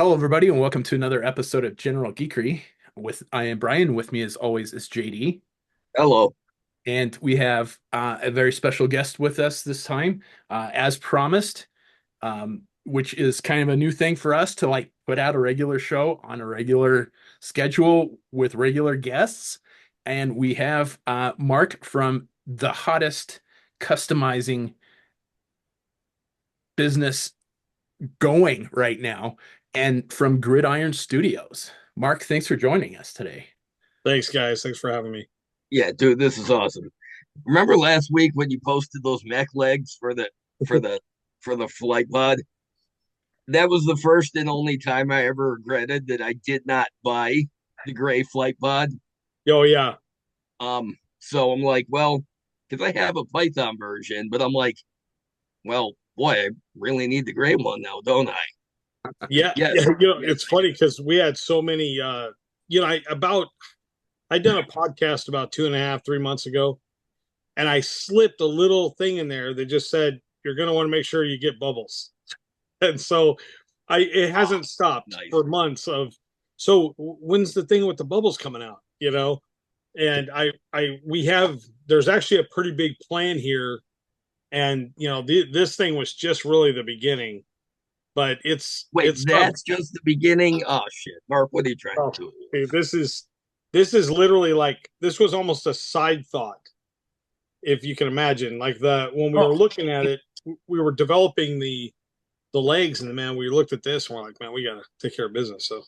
Hello, everybody, and welcome to another episode of General Geekery. I am Brian. With me, as always, is JD, Hello. and we have a very special guest with us this time, as promised, which is kind of a new thing for us to like put out a regular show on a regular schedule with regular guests. And we have Mark from the hottest customizing business going right now, and from Gridiron Studios. Mark, thanks for joining us today. Thanks, guys. Thanks for having me. Yeah, dude, this is awesome. Remember last week when you posted those mech legs for the for the flight pod? That was the first and only time I ever regretted that I did not buy the gray flight pod. Oh yeah, So I'm like, well, because I have a Python version, but I'm like, well, boy, I really need the gray one now, don't I? yeah, yeah. Yes, yes, It's funny because we had so many. I'd done a podcast about 2.5, 3 months ago, and I slipped a little thing in there that just said you're going to want to make sure you get bubbles, and so it oh, hasn't stopped nice. for months. When's the thing with the bubbles coming out? And we have. There's actually a pretty big plan here, and this thing was just really the beginning, but Wait, it's tough. that's just the beginning. Oh shit, Mark, what are you trying Oh, to do? dude, this is literally like this was almost a side thought, if you can imagine. Like the when we Oh, were looking at it, we were developing the legs, and man, we looked at this and we're like, man, we gotta take care of business. So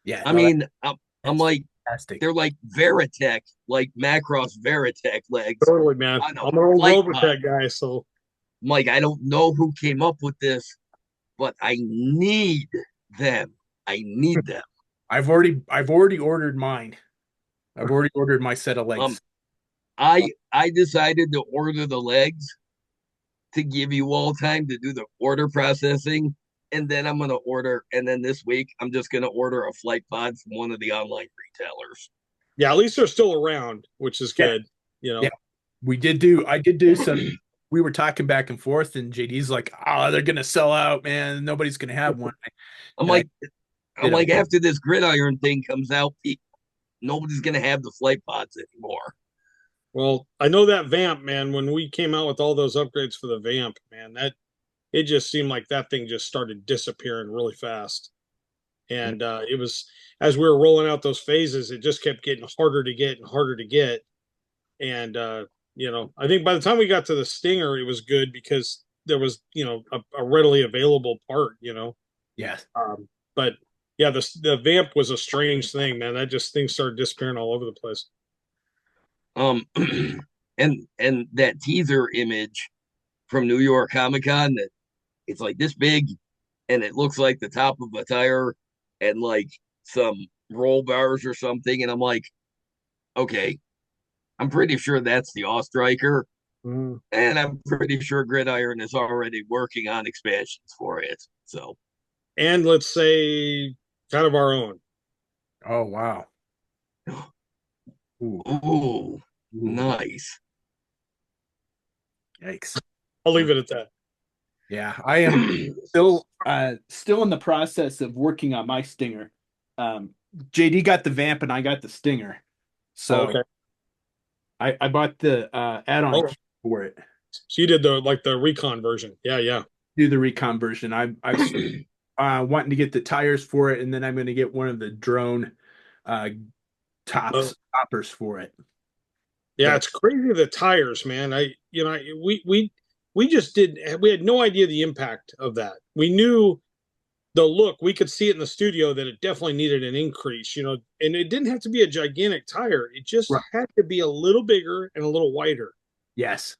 yeah, I no, mean, I'm that's like, fantastic. they're like Veritech, like Macross Veritech legs totally, man, on a I'm an old flight pod. Robotech guy, so I'm like, I don't know who came up with this, but I need them. I need them. I've already ordered mine. I've already ordered my set of Um, legs. I decided to order the legs to give you all time to do the order processing, and then I'm gonna order. And then this week, I'm just gonna order a flight pod from one of the online retailers. yeah, at least they're still around, which is Yeah, good. You yeah. know, I did do some. We were talking back and forth, and JD's like, "Oh, they're gonna sell out, man. Nobody's gonna have one." I'm And I like, I'm did them. like, after this gridiron thing comes out, nobody's gonna have the flight pods anymore. well, I know that vamp, man. When we came out with all those upgrades for the vamp, man, that it just seemed like that thing just started disappearing really fast. And it was as we were rolling out those phases, it just kept getting harder to get and harder to get. And I think by the time we got to the Stinger, it was good because there was a readily available part. Yes. But yeah, the Vamp was a strange thing, man. That just things started disappearing all over the place. Um, and that teaser image from New York Comic Con that it's like this big, and it looks like the top of a tire and like some roll bars or something, and I'm like, okay, I'm pretty sure that's the Ostriker, Mm. and I'm pretty sure Gridiron is already working on expansions for it. So, And let's say kind of our own. Oh, wow. Ooh, ooh, ooh, nice. yikes. I'll leave it at that. Yeah, I am still in the process of working on my Stinger. JD got the Vamp and I got the Stinger. Oh, So okay. I bought the add-on Oh, kit for it. so you did the recon version. Yeah, yeah. Do the recon version. I've wanting to get the tires for it, and then I'm going to get one of the drone uh Oh, toppers for it. yeah, But it's crazy the tires, man. We just did we had no idea the impact of that. We knew the look, we could see it in the studio that it definitely needed an increase, and it didn't have to be a gigantic tire. It just right, had to be a little bigger and a little wider yes,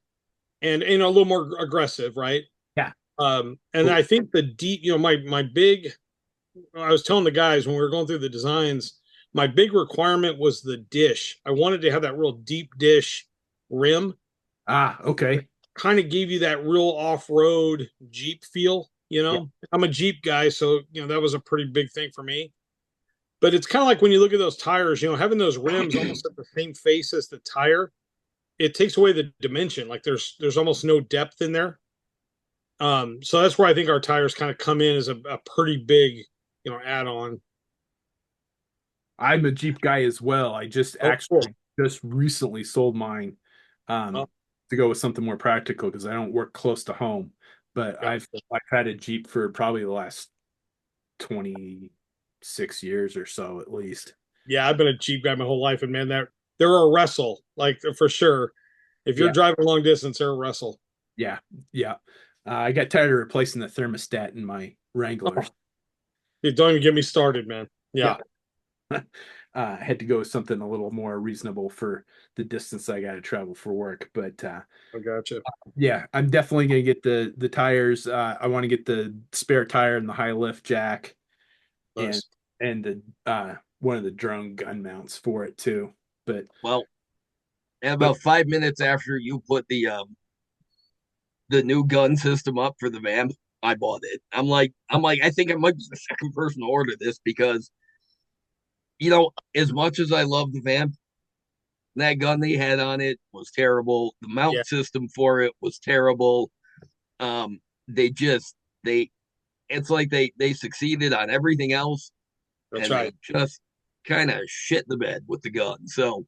and a little more aggressive, right? yeah, And I think the deep, my big I was telling the guys when we were going through the designs, my big requirement was the dish. I wanted to have that real deep dish rim. okay, Kind of gave you that real off-road Jeep feel, yeah, I'm a Jeep guy, so that was a pretty big thing for me. But it's kind of like when you look at those tires, having those rims almost at the same face as the tire, it takes away the dimension. Like there's almost no depth in there. So that's where I think our tires kind of come in as a pretty big add on. I'm a Jeep guy as well. I just Oh, cool. actually just recently sold mine um, Oh, to go with something more practical because I don't work close to home. But yeah. I've had a Jeep for probably the last 26 years or so at least. Yeah, I've been a Jeep guy my whole life, and man, they're a wrestle, like for sure. If you're Yeah, driving long distance, they're a wrestle. yeah, yeah. I got tired of replacing the thermostat in my Oh, Wranglers. dude, don't even get me started, man. Yeah. Yeah, I had to go with something a little more reasonable for the distance I got to travel for work. But I gotcha. yeah, I'm definitely gonna get the tires. I want to get the spare tire and the high lift jack and Nice. the one of the drone gun mounts for it too. But Well, and but about 5 minutes after you put the new gun system up for the vamp, I bought it. I'm like, I think I might be the second person to order this because as much as I love the vamp, that gun they had on it was terrible. The Yeah, mount system for it was terrible. Um, they just they it's like they succeeded on everything else, that's and right. they just kind of shit the bed with the gun. So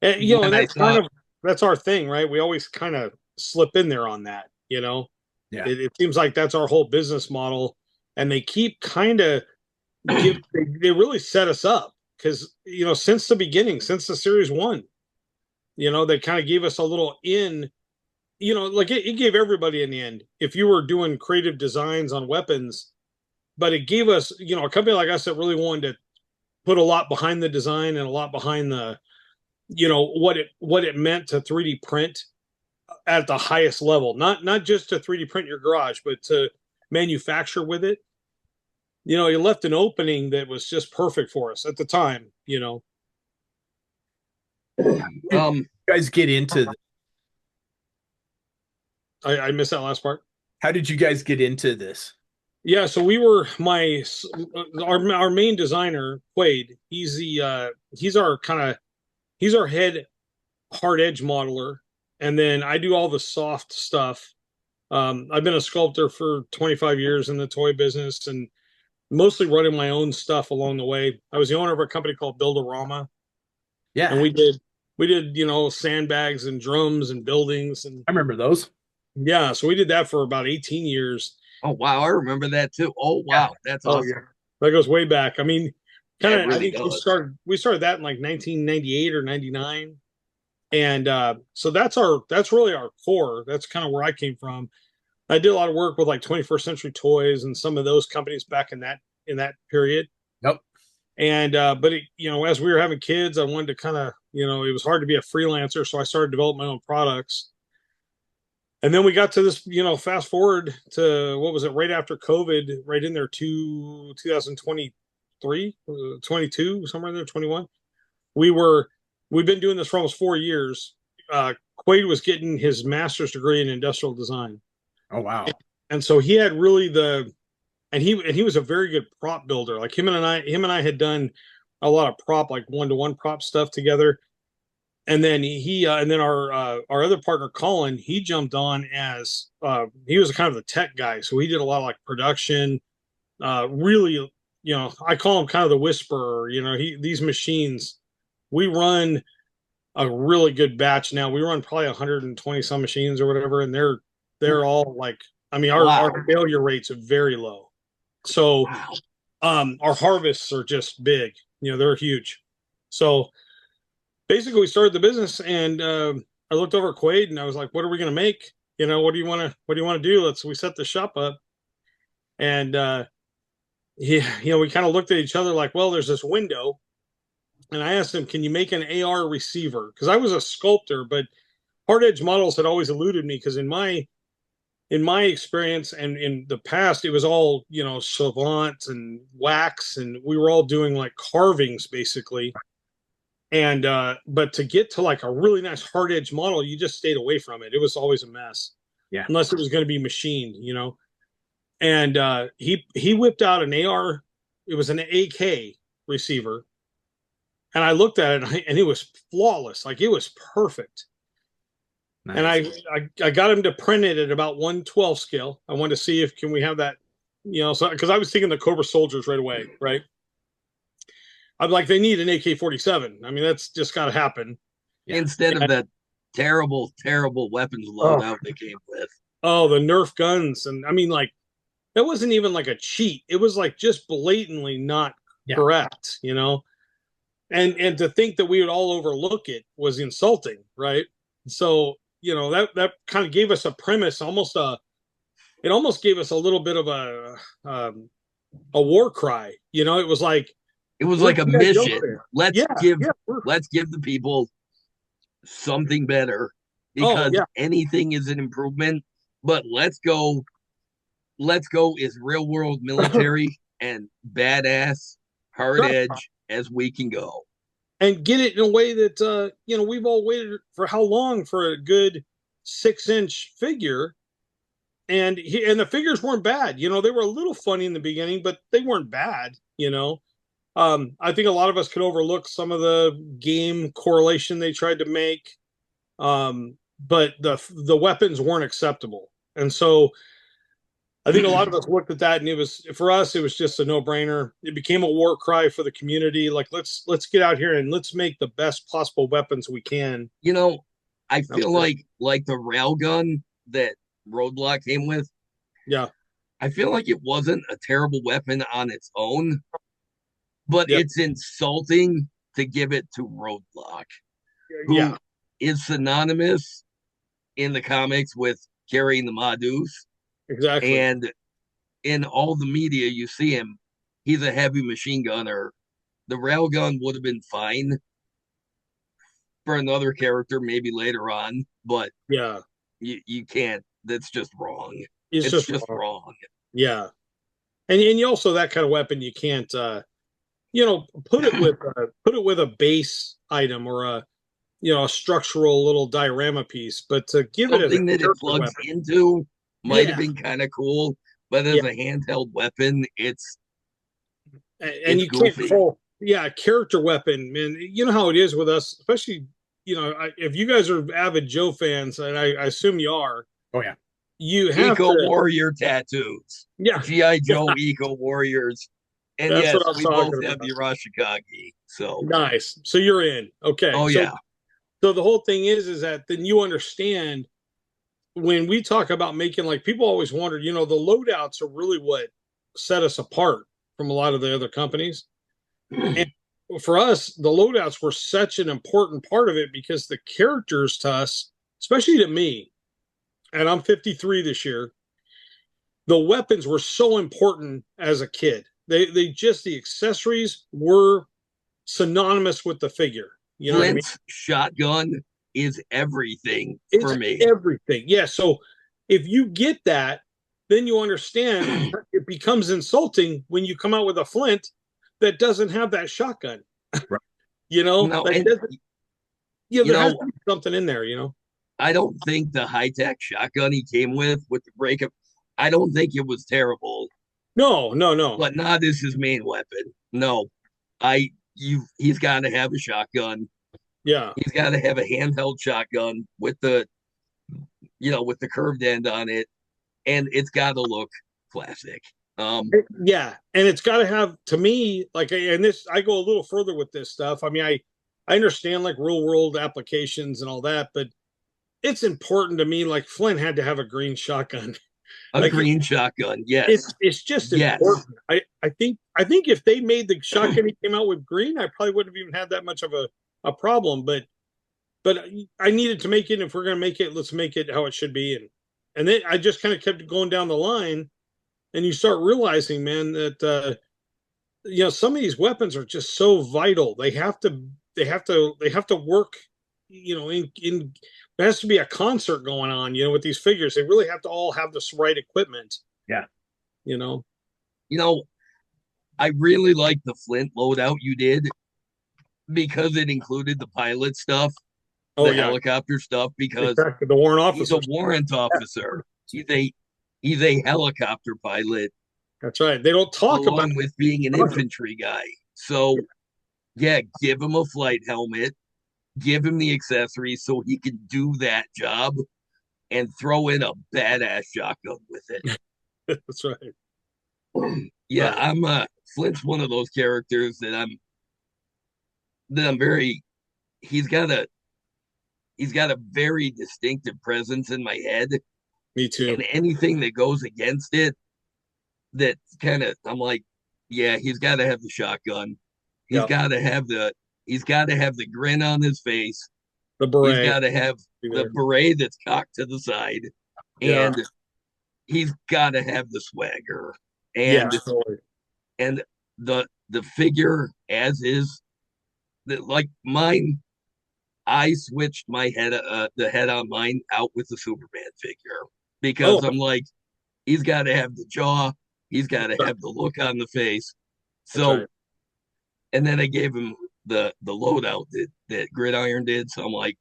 And when and I that's kind saw, of that's our thing, right? We always kind of slip in there on that. yeah, It seems like that's our whole business model, and they keep kind of they really set us up because since the beginning, since the series one, they kind of gave us a little in. Like it gave everybody in the end. If you were doing creative designs on weapons, but it gave us, a company like us that really wanted to put a lot behind the design and a lot behind the, what it meant to 3D print at the highest level. Not just to 3D print your garage, but to manufacture with it. You left an opening that was just perfect for us at the time. did you um, guys get into I missed that last part. how did you guys get into this? Yeah, so we were our main designer, Quaid. He's our head hard edge modeler, and then I do all the soft stuff. I've been a sculptor for 25 years in the toy business and mostly running my own stuff along the way. I was the owner of a company called Builderama, and Yeah, we did sandbags and drums and buildings, and I remember those. yeah, so we did that for about 18 years. oh wow, I remember that too. Oh Yeah. wow, that's Oh awesome. yeah, that goes way back. I mean, Yeah, kind it of. I really think we does. started that in like 1998 or 99, and so that's really our core. That's kind of where I came from. I did a lot of work with like 21st Century Toys and some of those companies back in that period. Yep. And but as we were having kids, I wanted to kind of it was hard to be a freelancer, so I started developing my own products. And then we got to this, fast forward to what was it, right after COVID, right in there, 2023, 22, somewhere in there, 21. We were, we've been doing this for almost 4 years. Quaid was getting his master's degree in industrial design. Oh wow. And so he had really and he was a very good prop builder. Like him and I had done a lot of prop, like one-to-one prop stuff together. And then and then our other partner Colin, he jumped on as he was kind of the tech guy, so he did a lot of like production. Really, I call him kind of the whisperer. These machines, we run a really good batch now. We run probably 120 some machines or whatever, and they're all like, I mean, our Wow, failure rates are very low. So wow. our harvests are just big. They're huge. So basically we started the business, and I looked over at Quaid and I was like, what are we going to make? What do you want to do? We set the shop up. And we kind of looked at each other like, well, there's this window. And I asked him, can you make an AR receiver? Because I was a sculptor, but hard edge models had always eluded me because in my experience and in the past, it was all, savant and wax, and we were all doing like carvings basically. And but to get to like a really nice hard edge model, you just stayed away from it. It was always a mess, Yeah. unless it was going to be machined. And he whipped out an AR. It was an AK receiver, and I looked at it, and it was flawless. Like it was perfect. And Nice. I got him to print it at about 1/12 scale. I wanted to see if can we have that So because I was thinking the Cobra soldiers right away, right? I'm like, they need an AK-47. I mean, that's just got to happen. Yeah. Instead of And, that terrible, terrible weapons oh, loadout they came with. oh, the Nerf guns, and I mean, like that wasn't even like a cheat. It was like just blatantly not Yeah. correct, and to think that we would all overlook it was insulting, right? So that kind of gave us a premise, it almost gave us a little bit of a war cry. It was like It was we're like a G.I. Joe mission. fans. Let's Yeah, give yeah, let's give the people something better oh because yeah, anything is an improvement. But let's go as real world military and badass hard right. edge as we can go. And get it in a way that we've all waited for how long for a good 6-inch figure, and the figures weren't bad. They were a little funny in the beginning, but they weren't bad. I think a lot of us could overlook some of the game correlation they tried to make, but the weapons weren't acceptable, and so I think a lot of us looked at that, and it was for us, it was just a no brainer. It became a war cry for the community. Like let's get out here and let's make the best possible weapons we can. I feel like the railgun that Roadblock came with. Yeah, I feel like it wasn't a terrible weapon on its own, but yeah, it's insulting to give it to Roadblock, yeah, who is synonymous in the comics with carrying the Madus. exactly. And in all the media, you see him, he's a heavy machine gunner. The railgun would have been fine for another character, maybe later on, but Yeah, you can't. That's just wrong. it's It's just just wrong. wrong. Yeah, and you also that kind of weapon you can't put it with a base item or a structural little diorama piece, but to give it as a Something that it character plugs weapon. into might have Yeah, been kind of cool, but as yeah, a handheld weapon, and it's you can't goofy. call a character weapon, man. You know how it is with us, especially if you guys are avid Joe fans, and I assume you are, Oh yeah. you have Eco to. Warrior tattoos, Yeah, GI yeah, Joe Eco Warriors, and that's yes, what I'm we both talking have the about. Arashikage. So, Nice. So you're in. Okay. oh So yeah, so the whole thing is that then you understand when we talk about making, like, people always wondered, the loadouts are really what set us apart from a lot of the other companies. And for us, the loadouts were such an important part of it because the characters to us, especially to me, and I'm 53 this year, the weapons were so important as a kid. They just, the accessories were synonymous with the figure. You know what I mean? Flint's shotgun is everything It's for me. everything. Yeah. So if you get that, then you understand it becomes insulting when you come out with a Flint that doesn't have that shotgun. Right. No, That and doesn't, you there has know, to be something in there. I don't think the high tech shotgun he came with the breakup, I don't think it was terrible, No, no, no. but not as his main weapon. No, he's got to have a shotgun. Yeah. He's got to have a handheld shotgun with with the curved end on it, and it's got to look classic. Yeah. And it's got to have, to me, like, and this, I go a little further with this stuff. I mean, I understand like real world applications and all that, but it's important to me. Like Flynn had to have a green shotgun. A Like green shotgun, yes, it's just yes. important. I think if they made the shotgun he came out with green, I probably wouldn't have even had that much of a problem. But I needed to make it. If we're gonna make it, let's make it how it should be. And then I just kind of kept going down the line, and you start realizing, man, that some of these weapons are just so vital. They have to work. In there has to be a concert going on. With these figures, they really have to all have this right equipment. Yeah. You know. You know, I really like the Flint loadout you did because it included the pilot stuff, Oh the yeah, helicopter stuff, because exactly. The warrant he's a officer. warrant officer. He's a helicopter pilot That's right. They don't talk about along with being an infantry guy. So yeah, give him a flight helmet, give him the accessories so he can do that job, and throw in a badass shotgun with it. it. That's right. Yeah, Right. I'm Flint's one of those characters that I'm very he's got a he's got a very distinctive presence in my head, Me too. and anything that goes against it, that kind of I'm like, yeah, he's got to have the shotgun. He's Yep. got to have the he's got to have the grin on his face. The He's beret. got to have Be the there. beret that's cocked to the side, Yeah. and he's got to have the swagger. Yeah. And Totally. and the figure as is, that like mine, I switched my head the head on mine out with the Superman figure Oh, because I'm like, he's got to have the jaw, he's got to have the look on the face. that's So right. and then I gave him the loadout that Gridiron did. So I'm like,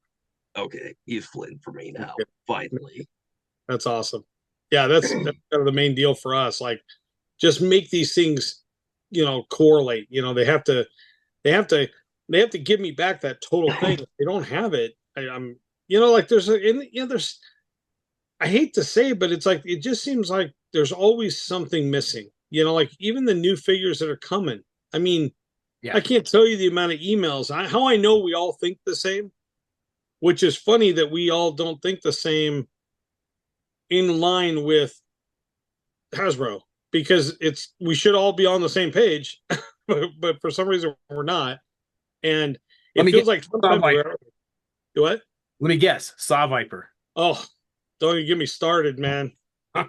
okay, he's Flynn for me now, finally. That's awesome. Yeah, that's kind of the main deal for us. Like, just make these things, correlate. They have to, they have to give me back that total thing. If they don't have it, I'm, like there's. I hate to say, but it's like it just seems like there's always something missing. Like even the new figures that are coming. I mean, Yeah. I can't tell you the amount of emails. How I know we all think the same, which is funny that we all don't think the same in line with Hasbro because we should all be on the same page, but for some reason we're not, and Let it me feels get like sometimes we're what? Let me guess. Saw Viper. Oh, don't even get me started, man. Does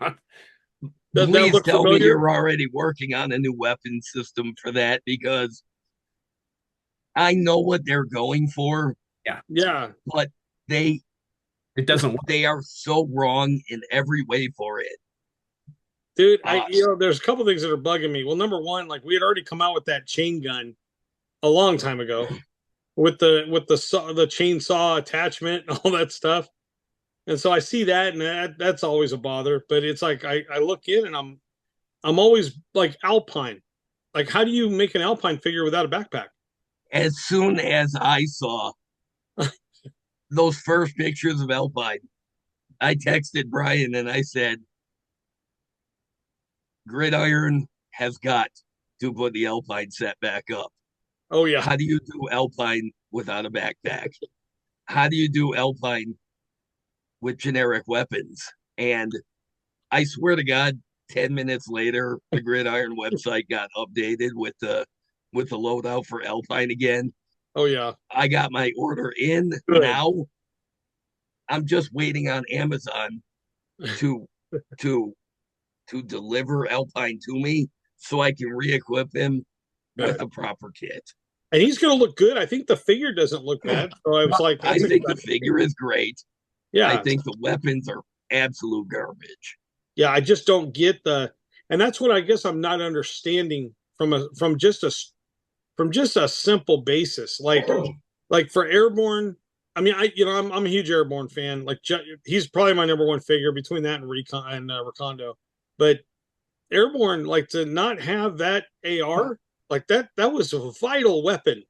that Please look tell me familiar? you're already working on a new weapon system for that because I know what they're going for, Yeah. Yeah, but they It doesn't work. they are so wrong in every way for it. dude. Uh, There's a couple things that are bugging me. Well, number one, like we had already come out with that chain gun a long time ago with the chainsaw attachment and all that stuff. And so I see that, and that's always a bother. But it's like I look in, and I'm always like Alpine. Like, how do you make an Alpine figure without a backpack? as soon as I saw those first pictures of Alpine, I texted Brian and I said, Gridiron has got to put the Alpine set back up. Oh yeah, How do you do Alpine without a backpack? How do you do Alpine with generic weapons? And I swear to God, 10 minutes later, the Gridiron website got updated with the loadout for Alpine again. oh yeah. I got my order in Good. now. I'm just waiting on Amazon to to to deliver Alpine to me so I can re-equip him with the proper kit. And he's going to look good. I think the figure doesn't look bad. So I was like, I that's think the exciting. figure is great. I Yeah, think the weapons are absolute garbage. yeah. I just don't get and that's what I guess I'm not understanding from just a simple basis. Like for Airborne, I mean, I'm a huge Airborne fan. Like he's probably my number one figure between that and Recon and Recondo. But Airborne, like to not have that AR, like that was a vital weapon,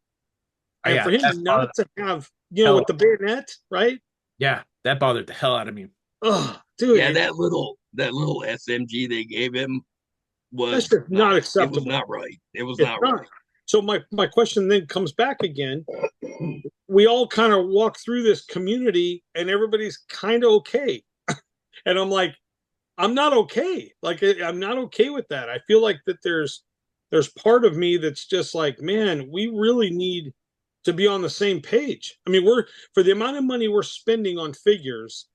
and Yeah. for him not to have, with the bayonet, right? Yeah. That bothered the hell out of me. Oh, dude, Yeah, that little SMG they gave him that's was just not it was acceptable. not right. It was It's not not. right. So my question then comes back again. We all kind of walk through this community, and everybody's kind of okay, and I'm like, I'm not okay. Like I'm not okay with that. I feel like that there's part of me that's just like, man, we really need to be on the same page. I mean, we're for the amount of money we're spending on figures.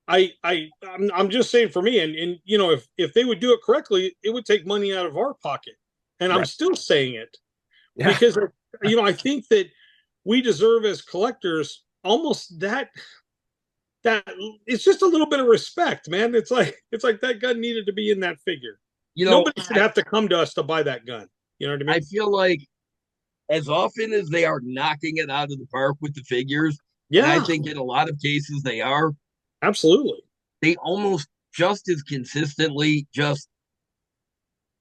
I'm just saying for me, and if they would do it correctly, it would take money out of our pocket. And I'm Right. still saying it Yeah. because I think that we deserve as collectors almost that it's just a little bit of respect, man. It's like that gun needed to be in that figure. You know, Nobody should have to come to us to buy that gun. You know what I mean? I feel like as often as they are knocking it out of the park with the figures, and I Yeah, think in a lot of cases they are, absolutely. they almost just as consistently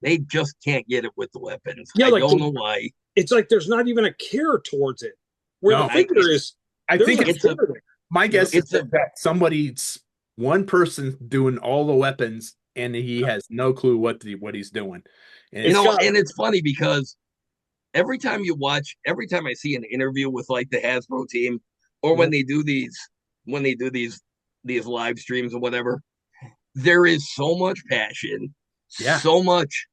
they just can't get it with the weapons. Yeah, I like don't know why. it's like there's not even a care towards it. Where No, the figure is, I there's think a it's care there. my guess it's is that one person doing all the weapons and he has no clue what he's doing. And You It's it's know, got and it's funny because every time I see an interview with like the Hasbro team, or Mhm. when they do these live streams or whatever, there is so much passion, yeah, so much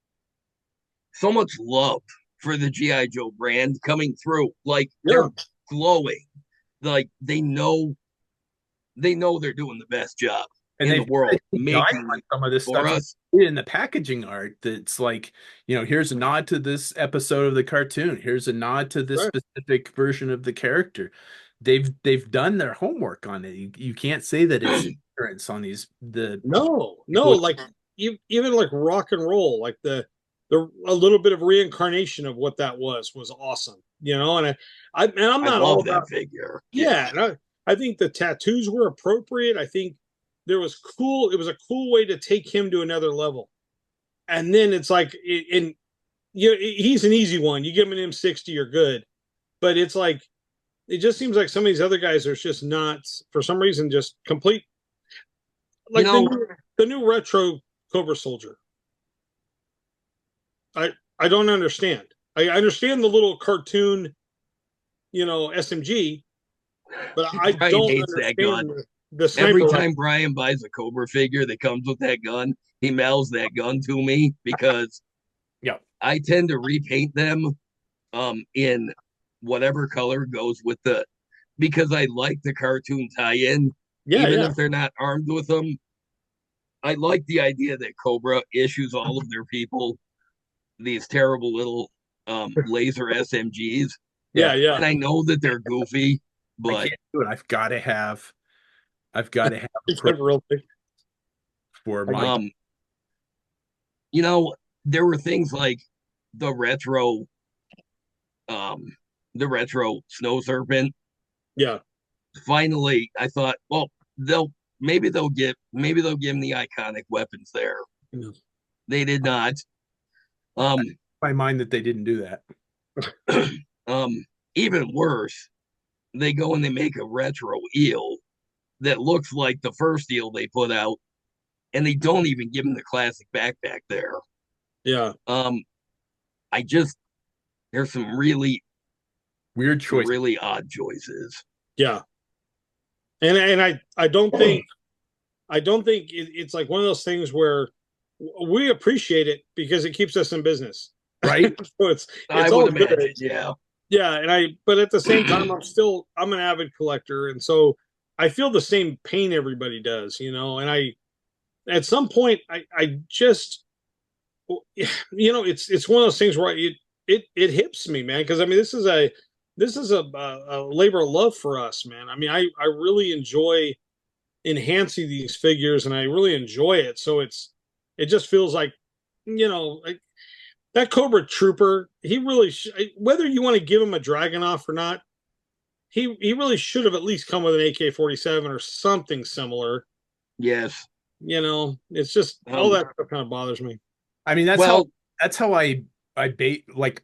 love for the GI Joe brand coming through. Like Yeah. they're glowing. Like they know they're doing the best job and in the they've done world a deep dive making on it some of this for stuff us. in the packaging art. That's like, here's a nod to this episode of the cartoon. Here's a nod to this Right. specific version of the character. They've done their homework on it. You can't say that it's ignorance on these the No, people. like even like rock and roll, like the a little bit of reincarnation of what that was awesome, And I'm I not all love that about figure. Yeah. yeah, and I think the tattoos were appropriate. I think there was cool. It was a cool way to take him to another level. And then it's like, and he's an easy one. You give him an M60, you're good. But it's like it just seems like some of these other guys are just not, for some reason, just complete. You Like know, the new retro Cobra Soldier. I don't understand. I understand the little cartoon, SMG, but I Brian don't hates that gun. understand the Every sniper rifle. time Brian buys a Cobra figure that comes with that gun, he mails that gun to me because Yeah, I tend to repaint them in whatever color goes with the because I like the cartoon tie-in, Yeah, even yeah. if they're not armed with them. I like the idea that Cobra issues all of their people these terrible little laser SMGs. Yeah, yeah. yeah. And I know that they're goofy, I but can't do it. I've got to have a pro Real quick. for I my. get um, there were things like the retro um the retro snow serpent. yeah. Finally, I thought, well, they'll maybe they'll give him the iconic weapons there. Yeah. They did not. Um, My mind that they didn't do that. Even worse, they go and they make a retro eel that looks like the first eel they put out, and they don't even give him the classic backpack there. Yeah. Um, I just there's Weird some choice. really odd choices. Yeah. And I don't think it's like one of those things where we appreciate it because it keeps us in business. Right? So I it's would all good. imagine, yeah. Yeah, but at the same time I'm an avid collector, and so I feel the same pain everybody does, and I at some point I just it's one of those things where it hips me, man, because I mean this is a labor of love for us, man. I mean I really enjoy enhancing these figures, and I really enjoy it. So it just feels like like that Cobra Trooper. He really whether you want to give him a Dragonoff or not, he really should have at least come with an AK-47 or something similar. Yes. It's just all Um, that stuff kind of bothers me. I mean, well, that's how I bait like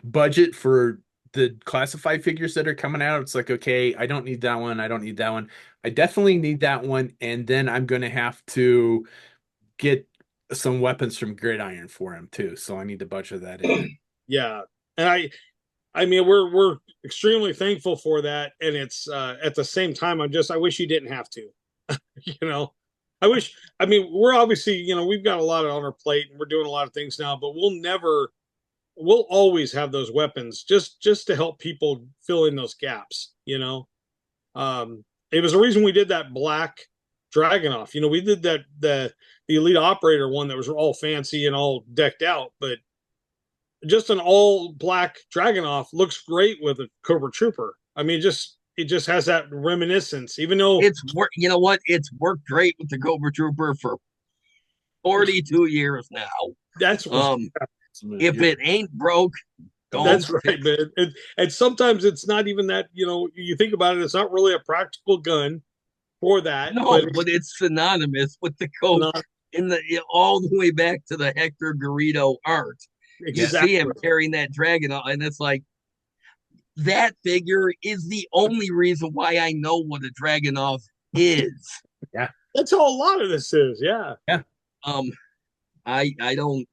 budget for the classified figures that are coming out. It's like, okay, I don't need that one. I don't need that one. I definitely need that one, and then I'm going to have to get some weapons from Gridiron for him too. So I need to budget that in there. Yeah, and I mean we're extremely thankful for that, and it's at the same time I wish you didn't have to. you know, I mean we're obviously we've got a lot on our plate and we're doing a lot of things now, but we'll always have those weapons just to help people fill in those gaps. It was the reason we did that black Dragonoff. We did the elite operator one that was all fancy and all decked out, but just an all black Dragonoff looks great with a Cobra Trooper. I mean, it just has that reminiscence, even though it's work. You know what? It's worked great with the Cobra Trooper for 42 years now. that's Um, if it ain't broke, don't that's right, man. And sometimes it's not even that. You think about it, it's not really a practical gun for that, No, but but it's synonymous with the coat not in the all the way back to the Hector Garrido art. You see exactly. him carrying that dragon, and it's like that figure is the only reason why I know what a Dragonov is. Yeah. That's how a lot of this is. Yeah. Yeah. Um, I don't.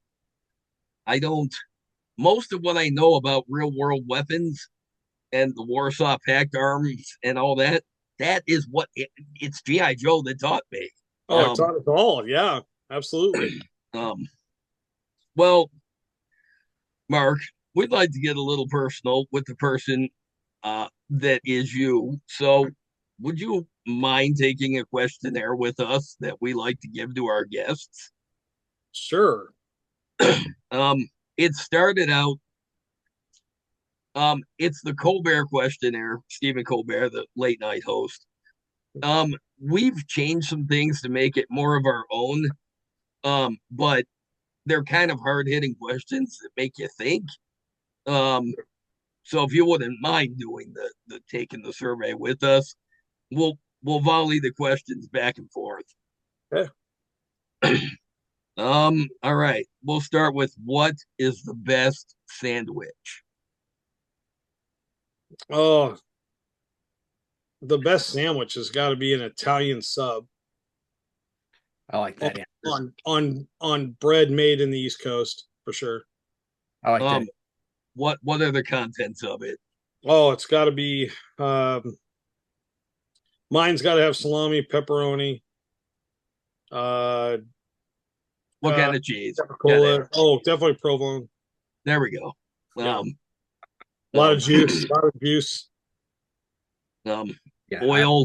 Most of what I know about real world weapons and the Warsaw Pact arms and all that, that is what it's GI Joe that taught me. Oh, it taught us all. Yeah, absolutely. Um, well, Mark, we'd like to get a little personal with the person that is you. So, would you mind taking a questionnaire with us that we like to give to our guests? Sure. It started out. It's the Colbert questionnaire. Stephen Colbert, the late night host. We've changed some things to make it more of our own. But they're kind of hard hitting questions that make you think. Um, so if you wouldn't mind doing the taking the survey with us, we'll volley the questions back and forth. Yeah. All right. We'll start with what is the best sandwich? Oh, the best sandwich has got to be an Italian sub I like that answer. on bread made in the East Coast for sure. I like that. What are the contents of it? Oh, it's got to be. Mine's got to have salami, pepperoni, uh, What kind of cheese? cola. Oh, definitely provolone. There we go. A lot of juice. A lot of juice. Yeah, Oil,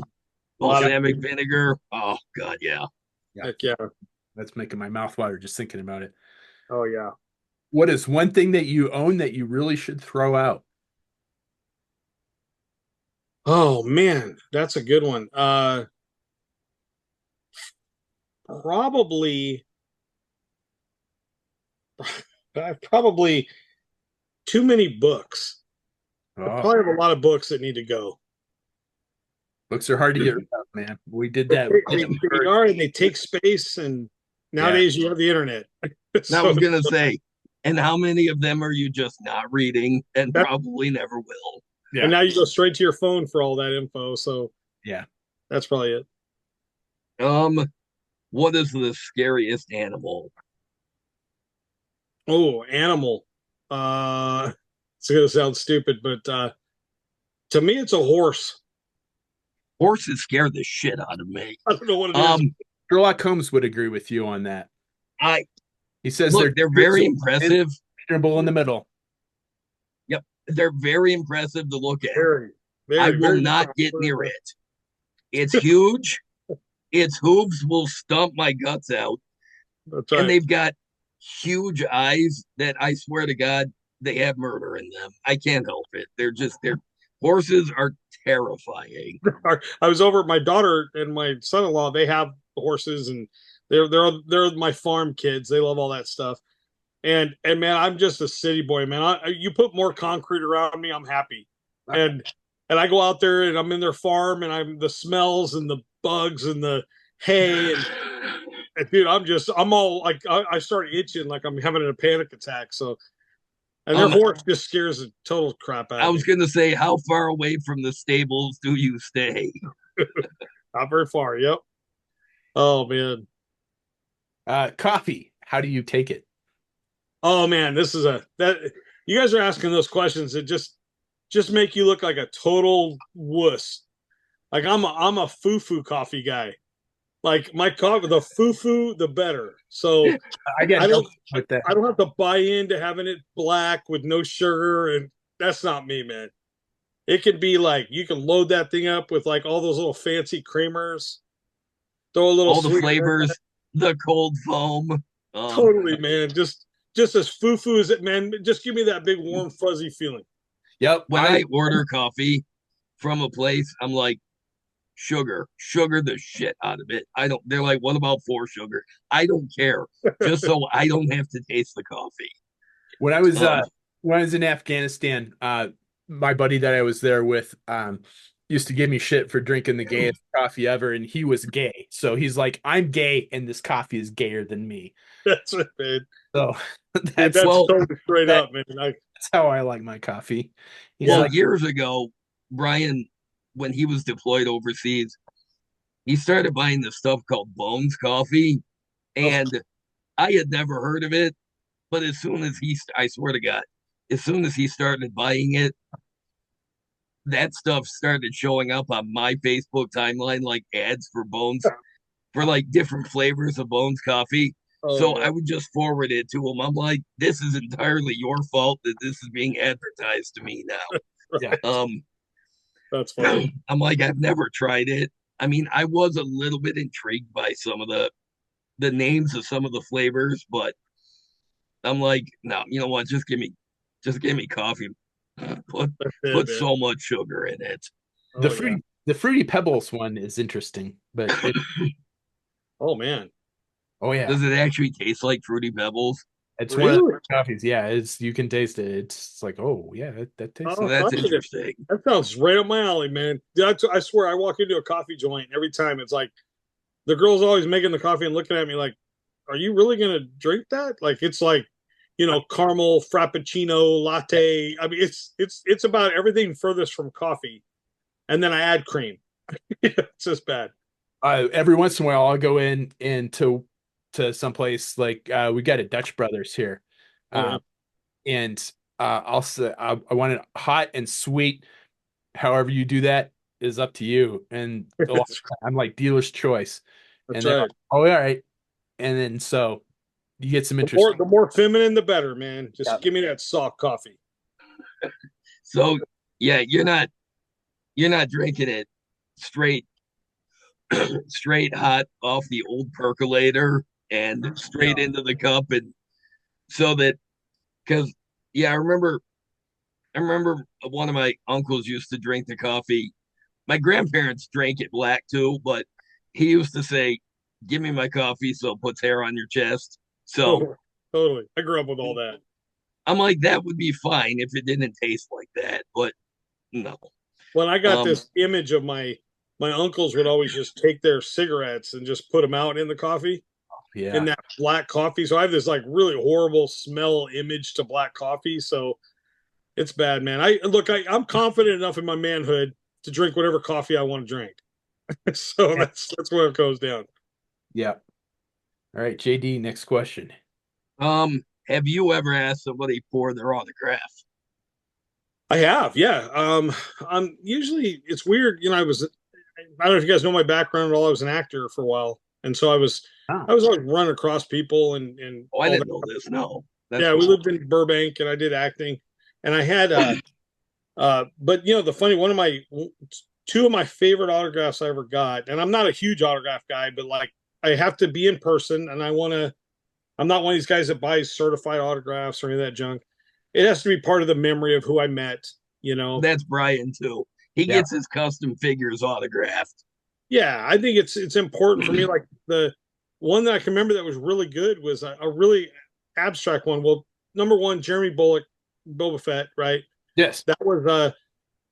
lot of- balsamic vinegar. Oh God, yeah. Heck yeah. that's making my mouth water just thinking about it. Oh yeah. What is one thing that you own that you really should throw out? Oh man, that's a good one. Probably, probably too many books. I Oh, probably have a lot of books that need to go. books are hard to get rid of, man. We did They, that. they are, and they take space. And nowadays, you have the internet. I was gonna say, and how many of them are you just not reading and probably never will? Yeah. And now you go straight to your phone for all that info. So Yeah. that's probably it. What is the scariest animal? Oh, animal. It's gonna sound stupid, but to me, it's a horse. Horses scare the shit out of me. I don't know what it is. Sherlock Holmes would agree with you on that. He says They're very impressive. Comfortable in the middle. Yep, they're very impressive to look at. Very, I will not get near it. It's huge. Its hooves will stump my guts out. That's right. And they've got huge eyes that I swear to God, they have murder in them. I can't help it. They're horses are terrifying. I was over at my daughter and my son-in-law. They have horses, and they're my farm kids. They love all that stuff. And man, I'm just a city boy, man. You put more concrete around me, I'm happy. And I go out there and I'm in their farm, and I'm the smells and the bugs and the hay and dude, I'm all like I start itching like I'm having a panic attack. So, and their horse just scares the total crap out of me. I was gonna say, how far away from the stables do you stay? Not very far. Yep. Oh man. Coffee. How do you take it? Oh man, this is that you guys are asking those questions that just make you look like a total wuss. Like I'm a foo-foo coffee guy. Like my coffee, the foo-foo, the better. So I don't have to buy into having it black with no sugar, and that's not me, man. It can be like you can load that thing up with like all those little fancy creamers. Throw a little all the flavors, the cold foam. Totally, man. Just as foo-foo as it, man. Just give me that big warm fuzzy feeling. Yep. When I order coffee from a place, I'm like, sugar the shit out of it. They're like, what about 4 sugar? I don't care. Just so I don't have to taste the coffee. When I was in Afghanistan, my buddy that I was there with used to give me shit for drinking the gayest coffee ever, and he was gay. So he's like, I'm gay and this coffee is gayer than me. That's it, man. So that's totally straight up, man. That's how I like my coffee. Years ago, Brian, when he was deployed overseas, he started buying this stuff called Bones coffee. And I had never heard of it, but as soon as I swear to God, as soon as he started buying it, that stuff started showing up on my Facebook timeline like ads for Bones for like different flavors of Bones coffee. Oh So yeah, I would just forward it to him. I'm like, this is entirely your fault that this is being advertised to me Yeah. now. that's funny. I'm like, I've never tried it. I mean, I was a little bit intrigued by some of the names of some of the flavors, but I'm like, no, you know what? Just give me coffee. Put That's it, put man. so much sugar in it. The Oh yeah. fruity pebbles one is interesting, but Oh man. oh yeah, Does it actually taste like Fruity Pebbles? it's one of Really? the coffees. Yeah, it's you can taste it. It's like, oh yeah, that tastes Oh, like That's I get it. interesting. That sounds right up my alley, man. I swear, I walk into a coffee joint every time. It's like the girl's always making the coffee and looking at me like, "Are you really gonna drink that?" Like it's like, caramel frappuccino latte. I mean, it's about everything furthest from coffee, and then I add cream. It's just bad. every once in a while I'll go into someplace like we got a Dutch Brothers here. Oh yeah. Um, and I'll say I want it hot and sweet. However you do that is up to you. And a lot of that's, I'm like dealer's choice, that's and they're like, right. oh, all right. And then so you get some The more interesting. the more feminine, the better, man. Yeah. Just give me that soft coffee. So yeah, you're not drinking it straight straight hot off the old percolator and straight Yeah. into the cup and so that because yeah, I remember one of my uncles used to drink the coffee. My grandparents drank it black too, but he used to say, "Give me my coffee so it puts hair on your chest." So Oh, totally. I grew up with all that. I'm like, that would be fine if it didn't taste like that, but no. When I got Um, this image of my uncles would always just take their cigarettes and just put them out in the coffee in Yeah. that black coffee. So I have this like really horrible smell image to black coffee. So it's bad, man. I'm confident enough in my manhood to drink whatever coffee I want to drink. So that's where it goes down. Yeah. All right, JD, next question. have you ever asked somebody for their autograph? I have, yeah. I'm usually it's weird, I don't know if you guys know my background at all. I was an actor for a while, and so Oh, I was always running across people and Oh, I all that. didn't know this. No, that's Yeah, we cool. lived in Burbank, and I did acting, and I had but the funny one of my two of my favorite autographs I ever got, and I'm not a huge autograph guy, but like I have to be in person, and I'm not one of these guys that buys certified autographs or any of that junk. It has to be part of the memory of who I met, you know. That's Brian too. He yeah. gets his custom figures autographed. Yeah, I think it's important for me. Like the one that I can remember that was really good was a really abstract one. Well, number one, Jeremy Bullock, Boba Fett, right? Yes. That was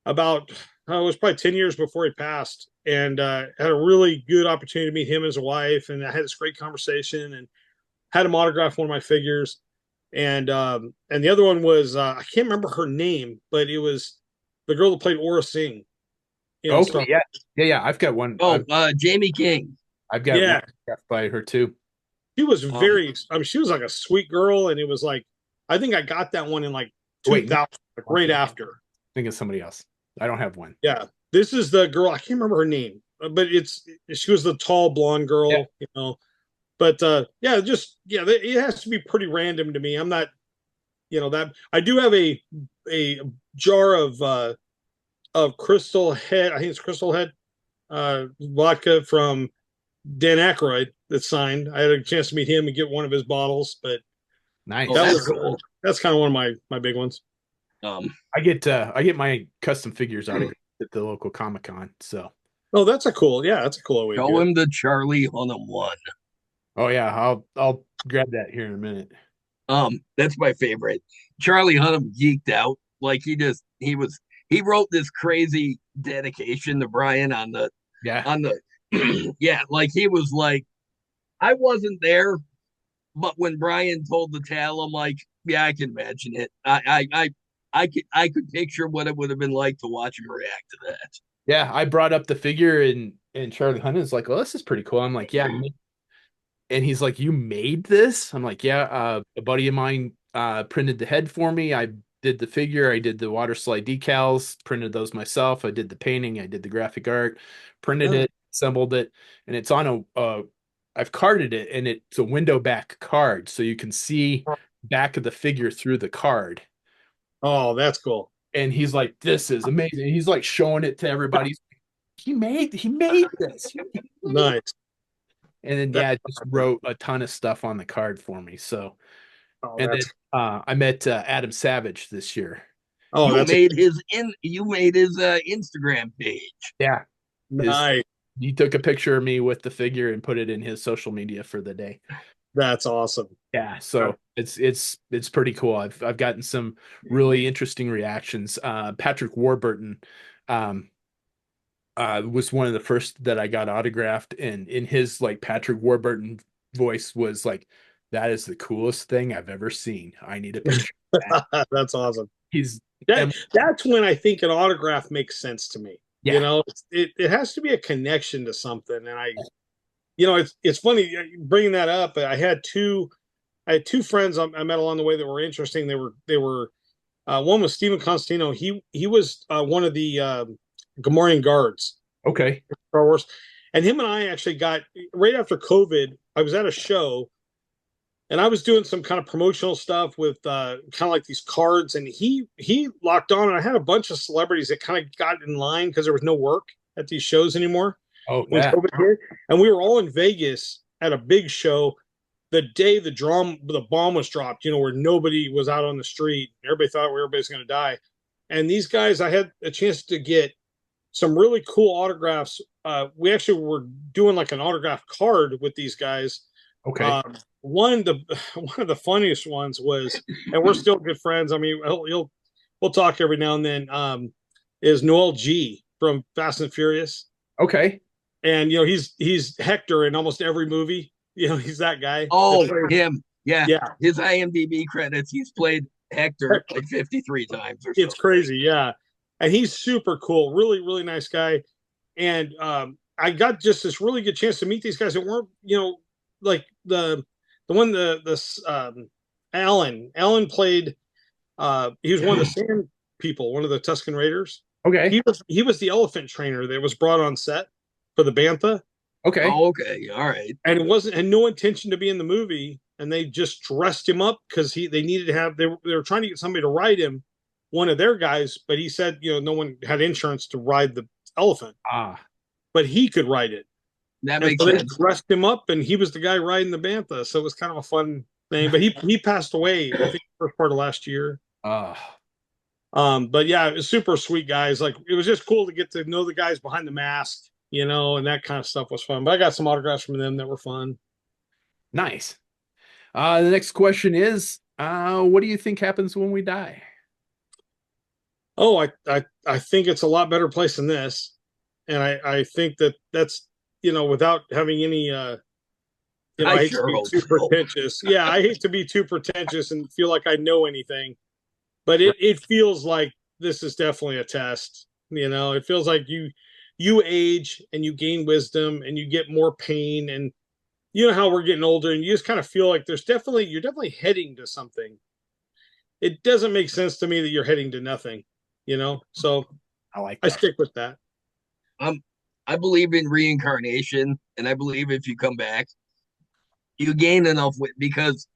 about it was probably 10 years before he passed, and had a really good opportunity to meet him and his wife, and I had this great conversation and had him autograph one of my figures. And the other one was I can't remember her name, but it was the girl that played Aura Singh in Okay. Star. Yeah. Yeah. Yeah. I've got one. Oh, Jamie King. I've got one Yeah, by her too. she was Um, very. I mean, she was like a sweet girl, and it was like I think I got that one in like Wait, no, 2000, like right after. think of somebody else. I don't have one. Yeah, this is the girl. I can't remember her name, but she was the tall blonde Yeah. girl, But yeah, just yeah, it has to be pretty random to me. I'm not, that I do have a jar of Crystal Head. I think it's Crystal Head vodka from Dan Aykroyd that's signed. I had a chance to meet him and get one of his bottles, but Nice. oh, that that's was cool. that's kind of one of my big ones. Um, I get my custom figures autographed at the local Comic Con. So Oh, that's a cool way to do show it. him the Charlie Hunnam one. oh yeah, I'll grab that here in a minute. That's my favorite. Charlie Hunnam geeked out. Like he wrote this crazy dedication to Brian Yeah. on the yeah, like he was like, I wasn't there, but when Brian told the tale, I'm like, yeah, I can imagine it. I could picture what it would have been like to watch him react to that. Yeah, I brought up the figure and Charlie Hunnam's like, well, this is pretty cool. I'm like, yeah, And he's like, "You made this?" I'm like, "Yeah, a buddy of mine printed the head for me. I did the figure, I did the water slide decals, printed those myself. I did the painting, I did the graphic art, printed Oh, it, assembled it, and it's on I've carded it, and it's a window back card, so you can see back of the figure through the card." oh, that's cool. And he's like, "This is amazing." He's like showing it to everybody. He made this. Nice. And then That, yeah, just wrote a ton of stuff on the card for me. So, oh, and then that's I met Adam Savage this year. oh, You that's made his Instagram page. Yeah, his nice. he took a picture of me with the figure and put it in his social media for the day. That's awesome. Yeah, so it's pretty cool. I've gotten some really interesting reactions. Patrick Warburton um was one of the first that I got autographed, and in his like Patrick Warburton voice was like, "That is the coolest thing I've ever seen. I need a picture of that." That's awesome. He's That and that's when I think an autograph makes sense to me. You yeah, know, it has to be a connection to something, and it's funny bringing that up. I had two friends I met along the way that were interesting. They were one was Stephen Constantino. He was one of the Gamorrean guards, okay, Star Wars, and him and I actually got right after COVID. I was at a show and I was doing some kind of promotional stuff with kind of like these cards, and he locked on, and I had a bunch of celebrities that kind of got in line because there was no work at these shows anymore oh when yeah, COVID hit, and we were all in Vegas at a big show the day the bomb was dropped, where nobody was out on the street, everybody thought everybody's going to die, and these guys, I had a chance to get some really cool autographs. We actually were doing like an autograph card with these guys. okay, One one of the funniest ones was, and we're still good friends. I mean, we'll talk every now and then. Is Noel G from Fast and Furious, okay. and he's Hector in almost every movie. He's that guy. Oh, him. Yeah. Yeah, His IMDb credits, he's played Hector like 53 times or it's something. crazy. Yeah, and he's super cool. Really, really nice guy. And I got just this really good chance to meet these guys that weren't, like the one Alan played. He was one of the Sand people, one of the Tusken Raiders. Okay. He was the elephant trainer that was brought on set for the Bantha, Okay. Oh, okay. All right. and it wasn't had no intention to be in the movie, and they just dressed him up because they needed to have they were trying to get somebody to ride him, one of their guys, but he said no one had insurance to ride the elephant, Ah, but he could ride it. That And makes so they sense. dressed him up, and he was the guy riding the Bantha. So it was kind of a fun thing. But he passed away, I think, first part of last year. ah, But yeah, it was super sweet guys. Like it was just cool to get to know the guys behind the mask, and that kind of stuff was fun. But I got some autographs from them that were fun. nice. The next question is, what do you think happens when we die? Oh, I think it's a lot better place than this, and I think that's without having any I I hate to sure be hope too so. pretentious. Yeah, I hate to be too pretentious and feel like I know anything, but it feels like this is definitely a test. It feels like you age and you gain wisdom and you get more pain, and you know how we're getting older, and you just kind of feel like you're definitely heading to something. It doesn't make sense to me that you're heading to nothing, So I like I that. stick with that. Um, I believe in reincarnation, and I believe if you come back, you gain enough because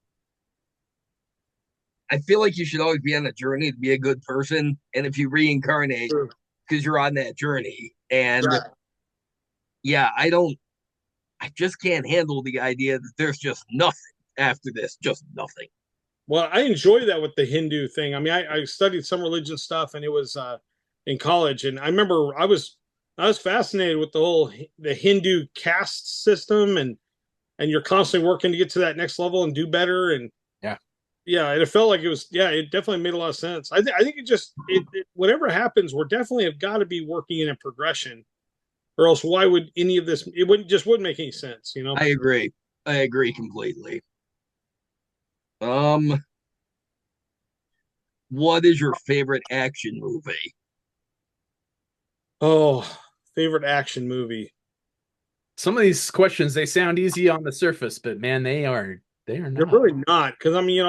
I feel like you should always be on a journey to be a good person. And if you reincarnate, True. because you're on that journey. And Right. yeah, I just can't handle the idea that there's just nothing after this, just nothing. Well, I enjoy that with the Hindu thing. I mean, I studied some religion stuff, and it was in college, and I remember I was fascinated with the Hindu caste system, and you're constantly working to get to that next level and do better, and Yeah. yeah, and it felt like it definitely made a lot of sense. I think whatever happens, we're definitely have got to be working in a progression, or else why would any of this? It wouldn't make any sense. I agree. I agree completely. Um, what is your favorite action movie? Oh, favorite action movie. some of these questions, they sound easy on the surface, but man, they are They're not. really not, because I mean,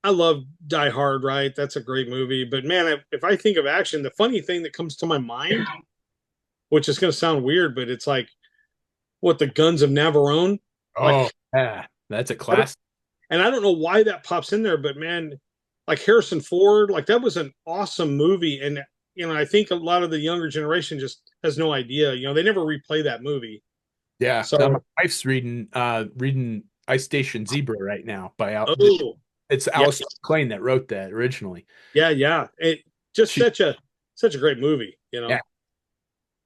I love Die Hard, right? That's a great movie. But man, if I think of action, the funny thing that comes to my mind, which is going to sound weird, but it's like what the Guns of Navarone, Oh, like, yeah, that's a classic. and I don't know why that pops in there, but man, like Harrison Ford, like that was an awesome movie, and I think a lot of the younger generation just has no idea. They never replay that movie. Yeah. Now my So, wife's reading Ice Station Zebra right now by Al. oh It's yeah, Alistair McLean that wrote that originally. yeah, it just She such a great movie. Yeah,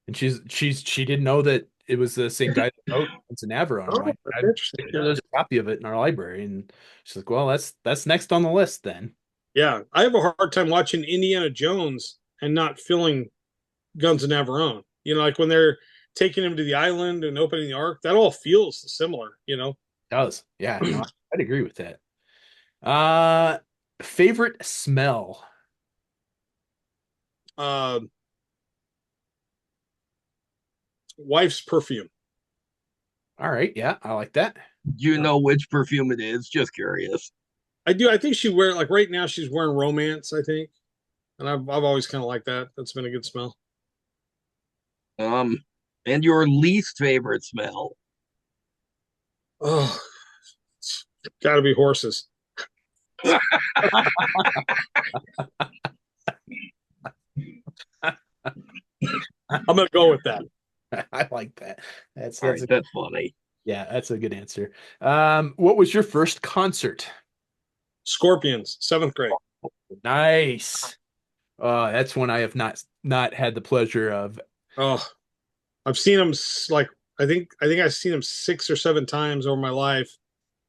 and she didn't know that it was the same guy that wrote It's an Navarone. I'm Oh, like, that's I'm interesting. pretty sure Yeah. there's a copy of it in our library, and she's like, well, that's next on the list then. Yeah, I have a hard time watching Indiana Jones and not feeling Guns of Navarone. Like when they're taking him to the island and opening the ark, that all feels similar. It does. Yeah, no, I'd agree with that. Uh Favorite smell. Uh, wife's perfume. All right, yeah, I like that. Do you know which perfume it is? Just curious. I do. I think she wear like right now she's wearing Romance. I think, and I've always kind of liked that. That's been a good smell. Um, and your least favorite smell? Oh, got to be horses. I'm gonna go with that. I like that. All right, that's funny. Yeah, that's a good answer. What was your first concert? Scorpions, seventh grade. Nice. That's one I have not had the pleasure of. Oh, I've seen them like I think I've seen them 6 or 7 times over my life.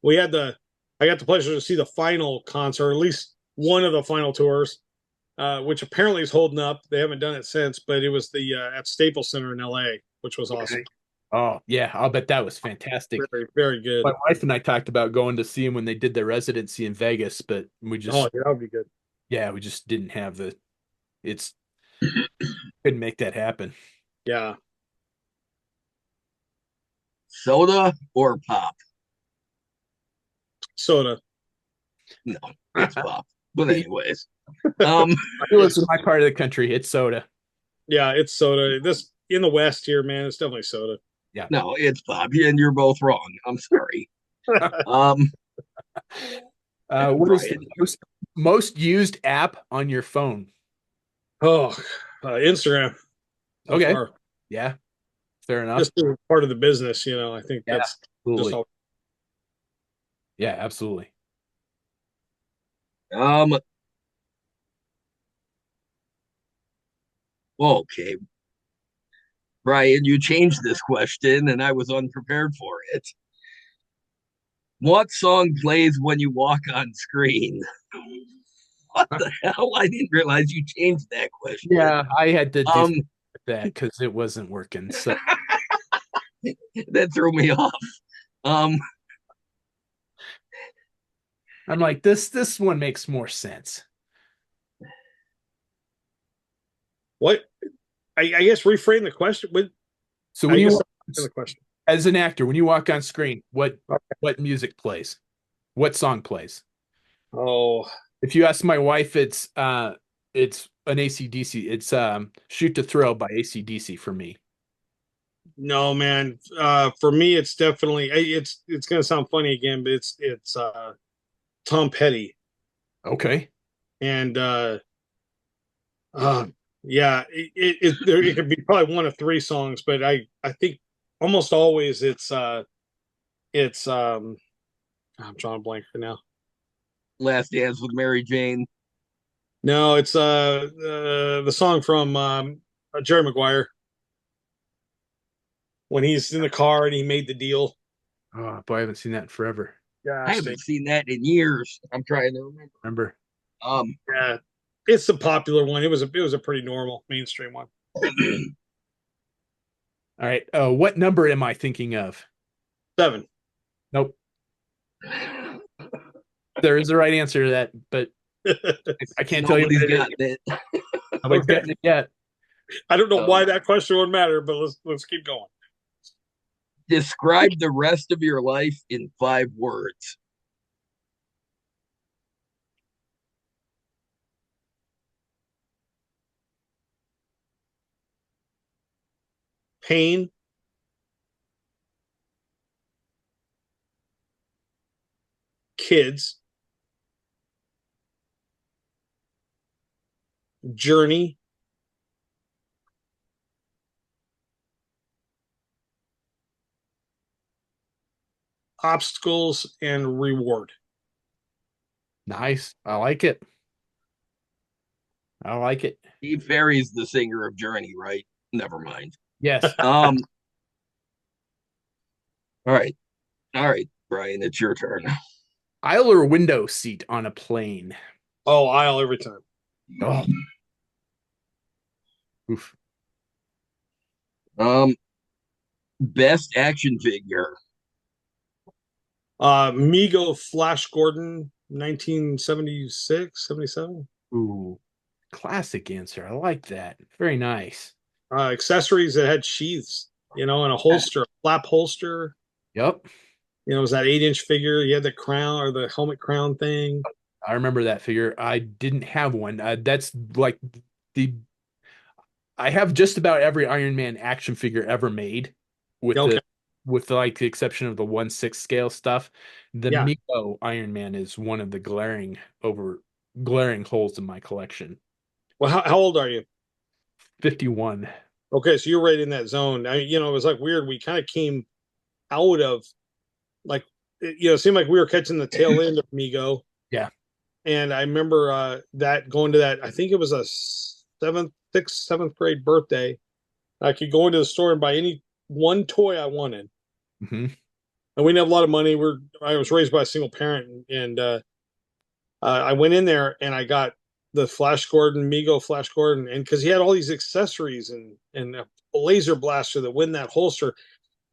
I got the pleasure to see the final concert, or at least one of the final tours, which apparently is holding up. They haven't done it since, but it was the at Staples Center in LA, which was awesome. Okay. Oh, yeah, I'll bet that was fantastic. Very, very good. My wife and I talked about going to see him when they did their residency in Vegas, but Oh, yeah, that would be good. yeah, we just didn't have it's couldn't make that happen. Yeah. Soda or pop? Soda. No, it's pop. But It anyways, um, was in my part of the country. It's soda. Yeah, it's soda. This in the West here, man, it's definitely soda. Yeah. no, it's pop, and you're both wrong. I'm sorry. Um, What is the Brian, most used app on your phone? Oh, Instagram. So Okay. far. Yeah, fair enough. Just part of the business, I think Yeah, that's just absolutely. all. Yeah, absolutely. um, okay, Brian, you changed this question, and I was unprepared for it. What song plays when you walk on screen? What the hell? I didn't realize you changed that question. Yeah, I had to do Um, that because it wasn't working. So that threw me off. Um, I'm like, this one makes more sense. What? I guess reframe the question. So I when guess you that's the question. as an actor, when you walk on screen, what Okay. what music plays? What song plays? Oh, If you ask my wife, it's an AC/DC. It's Shoot to Thrill by AC/DC for me. no, man. For me, it's definitely it's gonna sound funny again, but it's Tom Petty, Okay. and uh, yeah, it could be probably one of three songs, but I think almost always it's I'm drawing a blank right now. Last Dance with Mary Jane. No, it's the song from Jerry Maguire when he's in the car and he made the deal. Oh boy, I haven't seen that in forever. I Gosh, haven't seen that in years. I'm trying to remember. Remember? yeah, it's the popular one. It was a pretty normal mainstream one. All right. What number am I thinking of? 7. Nope. There is a right answer to that, but I can't tell you Nobody's what it got is. that. Nobody's Okay. gotten it yet. I don't know why Um, that question would matter, but let's keep going. Describe the rest of your life in 5 words. Pain, kids, journey, obstacles, and reward. Nice. I like it. I like it. Steve Ferry's the singer of Journey, right? Never mind. Yes. Um, all right. All right, Brian, it's your turn. Aisle or window seat on a plane? Oh, aisle every time. Oh, oof. Um, best action figure. Mego Flash Gordon, 1976, 77. Ooh, classic answer. I like that. Very nice. Accessories that had sheaths, and a holster, a flap holster. Yep. It was that 8-inch figure. You had the crown or the helmet crown thing. I remember that figure. I didn't have one. That's like the I have just about every Iron Man action figure ever made, with Okay. like the exception of the 1/6 scale stuff. The Yeah. Mego Iron Man is one of the glaring holes in my collection. Well, how old are you? 51. Okay, so you're right in that zone. It was like weird. We kind of came out of like, it seemed like we were catching the tail end of Mego. Yeah. And I remember that going to that. I think it was a sixth, seventh grade birthday. I could go into the store and buy any one toy I wanted, Hmm. and we didn't have a lot of money. I was raised by a single parent, and I went in there and I got the Flash Gordon, Mego Flash Gordon, and because he had all these accessories and a laser blaster that went in that holster.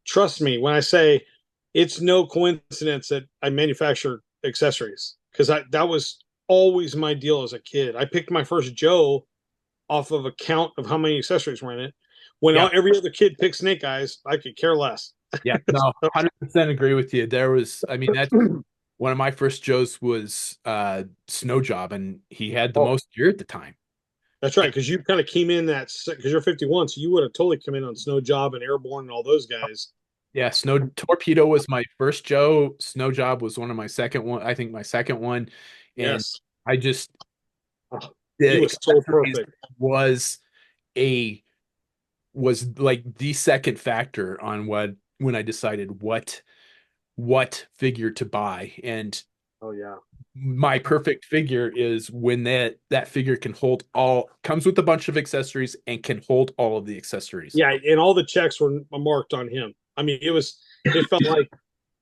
Trust me when I say it's no coincidence that I manufacture accessories, because that was always my deal as a kid. I picked my first Joe off of a count of how many accessories were in it. When Yeah. every other kid picked Snake Eyes, I could care less. Yeah. No, 100% agree with you. I mean, that's one of my first Joes was Snow Job, and he had the Oh, most gear at the time. that's right, because you kind of came in because you're 51, so you would have totally come in on Snow Job and Airborne and all those guys. Yeah, Snow Torpedo was my first Joe. Snow Job was one of my second one, I think my second one. And Yes. I just Oh, he the was so accessories perfect. was a was like the second factor on when I decided what figure to buy. And Oh yeah. my perfect figure is when that figure can hold all comes with a bunch of accessories and can hold all of the accessories. Yeah, and all the checks were marked on him. I mean, it felt like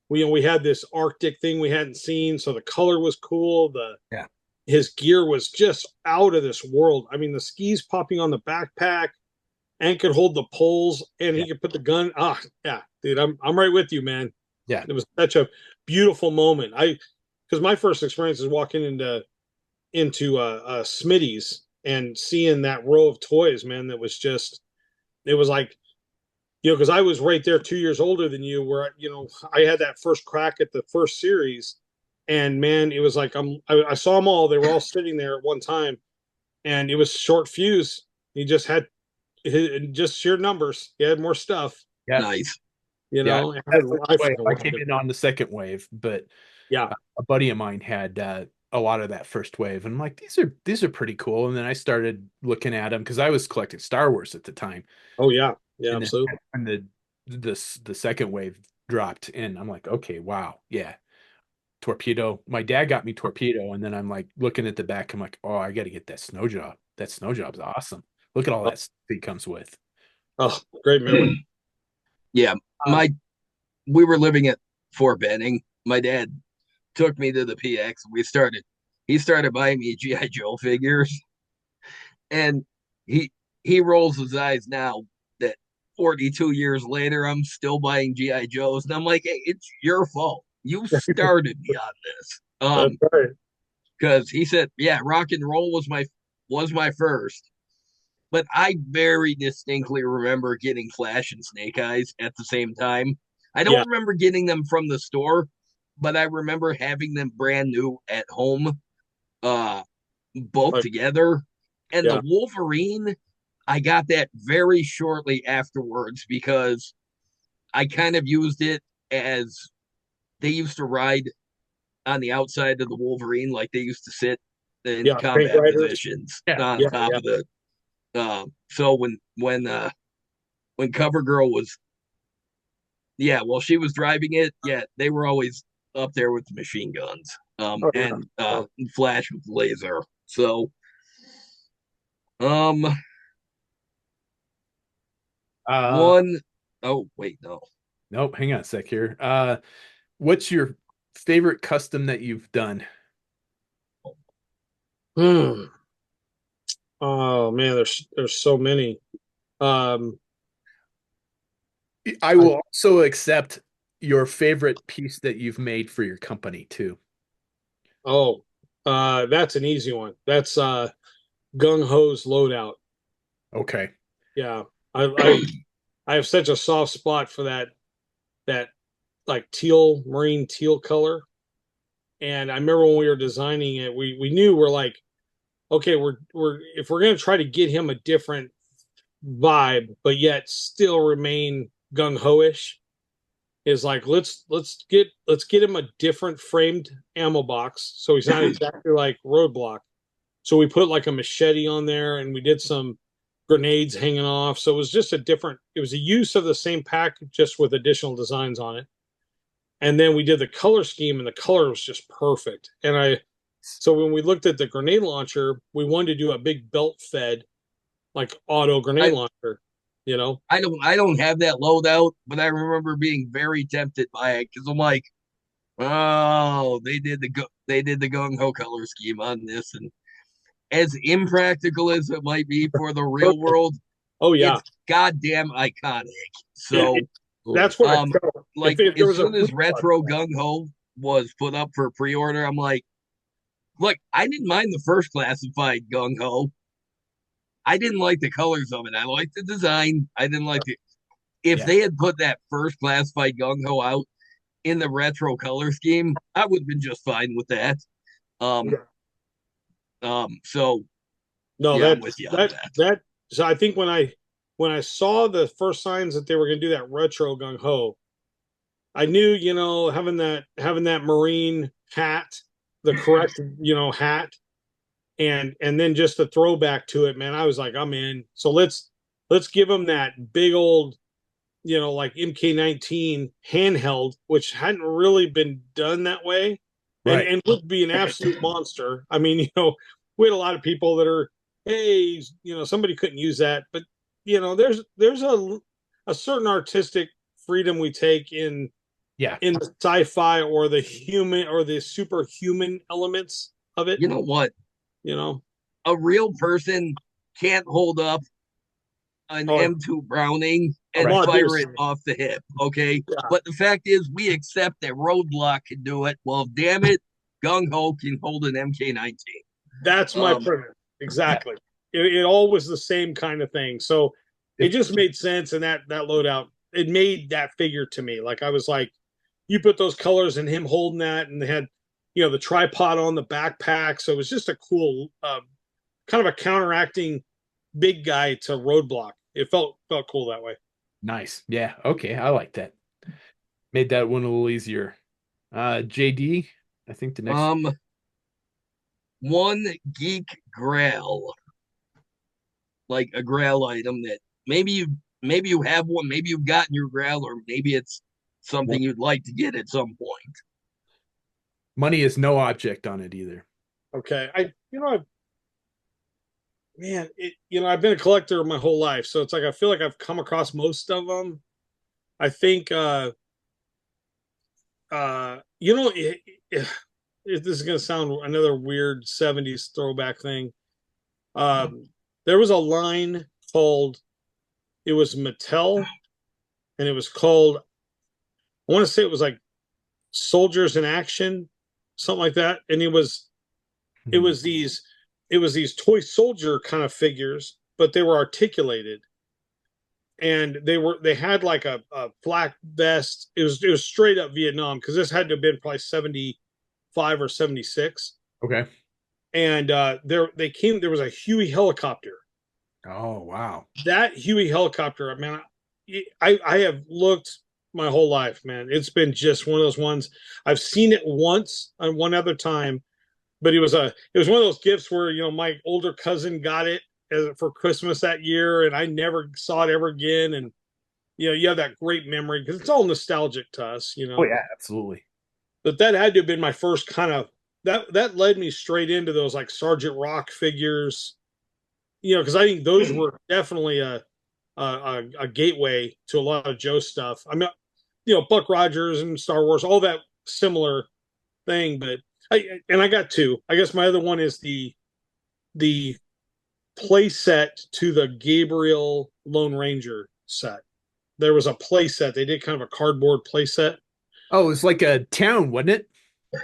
we had this Arctic thing we hadn't seen, so the color was cool. Yeah. His gear was just out of this world. I mean, the skis popping on the backpack and could hold the poles, and Yeah. he could put the gun. Ah, yeah, dude, I'm right with you, man. Yeah. It was such a beautiful moment. Because my first experience is walking into Smitty's and seeing that row of toys, man. That was just, it was like, because I was right there 2 years older than you, where I had that first crack at the first series, and man, it was like I saw them all. They were all sitting there at one time, and it was short fuse. He just had just sheer numbers. He had more stuff, Yeah. Nice. Yeah. and That's the I wave. freaking I loved came it. in on the second wave, but Yeah. a buddy of mine had a lot of that first wave, and I'm like, these are pretty cool. And then I started looking at them because I was collecting Star Wars at the time, Oh yeah. Yeah. and then Absolutely. when the second wave dropped, and I'm like, okay, wow, yeah, Torpedo. My dad got me Torpedo, and then I'm like looking at the back. I'm like, oh, I got to get that Snow Job. That Snow Job's awesome. Look at all Oh, that stuff he comes with. oh, great memory. Yeah, Um, my we were living at Fort Benning. My dad took me to the PX. He started buying me GI Joe figures, and he he rolls his eyes now that 42 years later I'm still buying GI Joes, and I'm like, hey, it's your fault. You started me on this. That's right. Because he said, yeah, rock and roll was my first, but I very distinctly remember getting Flash and Snake Eyes at the same time. I Yeah, don't remember getting them from the store, but I remember having them brand new at home, uh, both like, together. And the yeah, Wolverine, I got that very shortly afterwards because I kind of used it as they used to ride on the outside of the Wolverine, like they used to sit in yeah. Tank combat Riders. positions Yeah. on Yeah, top yeah. of the. So when CoverGirl was, yeah, well, she was driving it. Yeah, they were always up there with the machine guns. Oh yeah. And Oh, Flash with laser. So, um, Uh, one, oh wait, no. nope, hang on a sec here. What's your favorite custom that you've done? Hmm. Oh man, there's so many. Um, I I will also accept your favorite piece that you've made for your company too. oh, that's an easy one. That's Gung Ho's loadout. Okay. Yeah, I have such a soft spot for that like teal, marine teal color. And I remember when we were designing it, we knew we're like, okay, we're if we're gonna try to get him a different vibe, but yet still remain gung ho-ish, is like let's get him a different framed ammo box so he's not exactly like Roadblock. So we put like a machete on there and we did some grenades hanging off. So it was just it was a use of the same pack just with additional designs on it. And then we did the color scheme and the color was just perfect. So when we looked at the grenade launcher, we wanted to do a big belt fed like auto grenade I launcher, you know? I don't have that loadout, but I remember being very tempted by it because I'm like, oh, they did the gung ho color scheme on this, and as impractical as it might be for the real Perfect. world, Oh yeah. it's goddamn iconic. It, So, it, that's what I um, felt. like If there as was a soon blue as box, Retro Gung Ho was put up for pre-order, I'm like, look, I didn't mind the first classified Gung Ho. I didn't like the colors of it. I liked the design. I didn't like the. If Yeah. they had put that first classified Gung Ho out in the retro color scheme, I would have been just fine with that. Um, yeah. so No, yeah, I'm with you on that. that so I think when I saw the first signs that they were going to do that retro gung ho, I knew, having that marine hat, the correct, hat, and then just the throwback to it, man. I was like, I'm in. So let's give them that big old, like MK19 handheld, which hadn't really been done that way, Right. and would be an absolute monster. I mean, we had a lot of people that are, hey, somebody couldn't use that, but there's a certain artistic freedom we take Yeah. in the sci-fi or the human or the superhuman elements of it. You know what? You know, A real person can't hold up an oh, M2 Browning oh, and Right. no, dude, fire it off the hip. Okay. yeah, But the fact is, we accept that Roadblock can do it. Well, damn it, Gung Ho can hold an MK19. that's my Um, premise. Yeah. Exactly. It all was the same kind of thing. So it If just made sense, and that loadout, it made that figure to me. Like I was like, you put those colors and him holding that, and they had, the tripod on the backpack. So it was just a cool, kind of a counteracting big guy to Roadblock. It felt cool that way. nice. Yeah. Okay. I like that. Made that one a little easier. JD, I think the next. um, one geek grail, like a grail item that maybe you have one, maybe you've gotten your grail, or maybe it's something you'd like to get at some point. Money is no object on it either. Okay, man, I've been a collector my whole life, so it's like I feel like I've come across most of them. I think, this is gonna sound another weird '70s throwback thing. Um, there was a line called, it was Mattel, and it was called, I want to say it was like Soldiers in Action, something like that, and it Hmm. was these toy soldier kind of figures, but they were articulated, and they had like a flak vest. It was straight up Vietnam, because this had to have been probably 75 or 76. Okay. And there was a Huey helicopter. Oh, wow. That Huey helicopter, man, I have looked my whole life, man. It's been just one of those ones. I've seen it once and one other time, but it was one of those gifts where, my older cousin got it for Christmas that year, and I never saw it ever again. And you have that great memory because it's all nostalgic to us, Oh, yeah, absolutely. But that had to have been my first kind of that led me straight into those like Sergeant Rock figures, because I think those were definitely a gateway to a lot of Joe stuff. I mean, Buck Rogers and Star Wars, all that similar thing. But I got two. I guess my other one is the play set to the Gabriel Lone Ranger set. There was a play set. They did kind of a cardboard play set. Oh, it's like a town, wasn't it?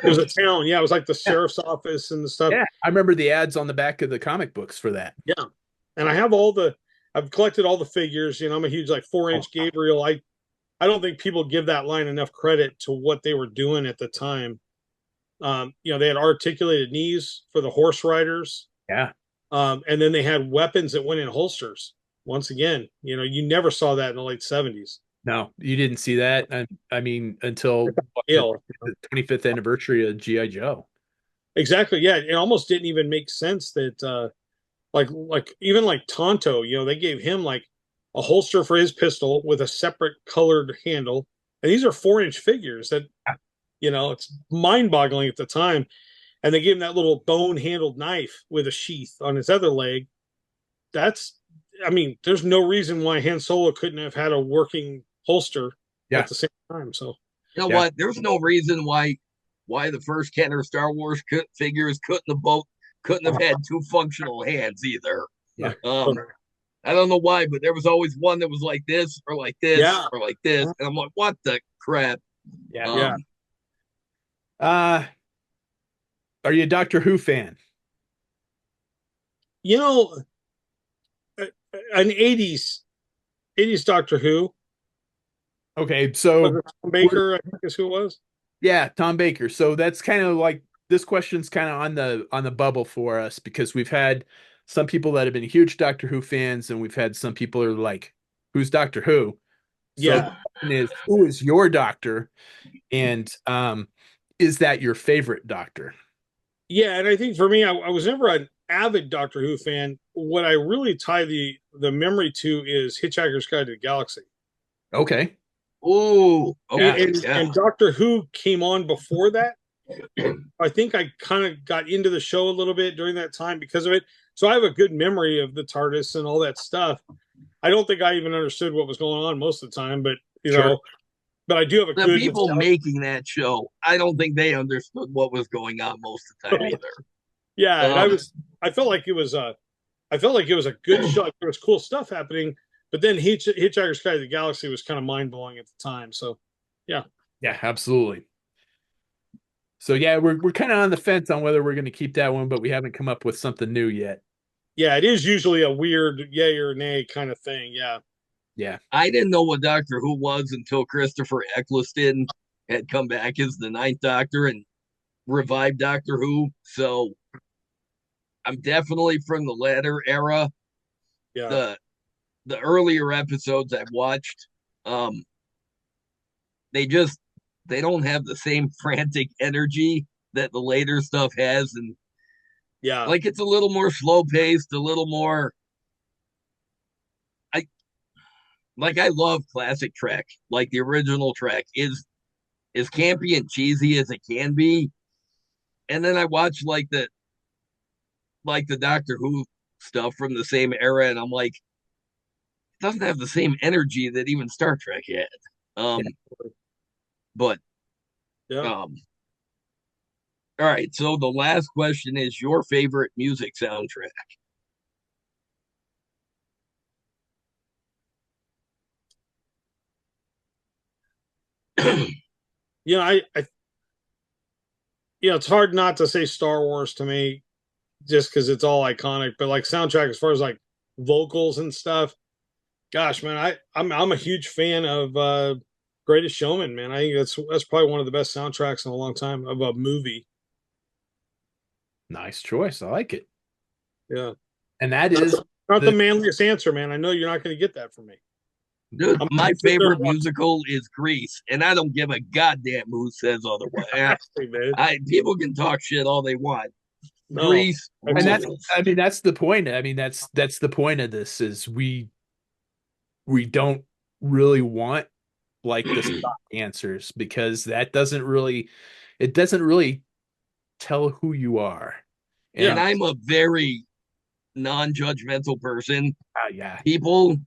It was a town. Yeah, it was like the sheriff's office and the stuff. Yeah, I remember the ads on the back of the comic books for that. Yeah. And I've collected all the figures. I'm a huge like 4-inch Gabriel. I don't think people give that line enough credit to what they were doing at the time. They had articulated knees for the horse riders. Yeah. And then they had weapons that went in holsters. Once again, you never saw that in the late 70s. No, you didn't see that. I mean, until the 25th anniversary of G.I. Joe. Exactly. Yeah. It almost didn't even make sense that, like even like Tonto, they gave him like a holster for his pistol with a separate colored handle. And these are 4-inch figures that, it's mind boggling at the time. And they gave him that little bone handled knife with a sheath on his other leg. There's no reason why Han Solo couldn't have had a working holster at the same time. So, what? There's no reason why the first Kenner Star Wars figures couldn't have had two functional hands either. Yeah. I don't know why, but there was always one that was like this or like this or like this, and I'm like, what the crap? Yeah. Are you a Doctor Who fan? An 80s Doctor Who. Okay, so Tom Baker, I think is who it was. Yeah, Tom Baker. So that's kind of like this question's kind of on the bubble for us because we've had some people that have been huge Doctor Who fans, and we've had some people who are like, "Who's Doctor Who?" So Yeah. the question is, who is your doctor, and is that your favorite doctor? Yeah, and I think for me, I was never an avid Doctor Who fan. What I really tie the memory to is Hitchhiker's Guide to the Galaxy. Okay. Oh, okay. And Doctor Who came on before that. I think I kind of got into the show a little bit during that time because of it. So I have a good memory of the TARDIS and all that stuff. I don't think I even understood what was going on most of the time, but but I do have a the good people making that show. I don't think they understood what was going on most of the time either. Yeah, and I felt like it was a good show. There was cool stuff happening, but then Hitchhiker's Guide to the Galaxy was kind of mind blowing at the time. So, yeah, absolutely. So yeah, we're kind of on the fence on whether we're going to keep that one, but we haven't come up with something new yet. Yeah, it is usually a weird yay or nay kind of thing. Yeah. Yeah. I didn't know what Doctor Who was until Christopher Eccleston had come back as the Ninth Doctor and revived Doctor Who. So I'm definitely from the latter era. Yeah. The earlier episodes I've watched, they don't have the same frantic energy that the later stuff has, and like it's a little more slow paced, a little more. I love classic Trek, like the original Trek is as campy and cheesy as it can be, and then I watch like the Doctor Who stuff from the same era, and I'm like, it doesn't have the same energy that even Star Trek had. But all right, so the last question is your favorite music soundtrack. I it's hard not to say Star Wars to me just because it's all iconic, but like soundtrack as far as like vocals and stuff. Gosh, man, I'm a huge fan of Greatest Showman, man. I think that's probably one of the best soundtracks in a long time of a movie. Nice choice. I like it. Yeah. And that is Not the the manliest answer, man. I know you're not going to get that from me. Dude, I'm my gonna sit there favorite and watch musical is Grease, and I don't give a goddamn who says otherwise. it, man. People can talk shit all they want. No, Grease and that's rules. I mean that's the point. I mean that's the point of this is we don't really want like the stock answers because that doesn't really it doesn't really tell who you are. yeah, And And I'm a very non-judgmental person. yeah, People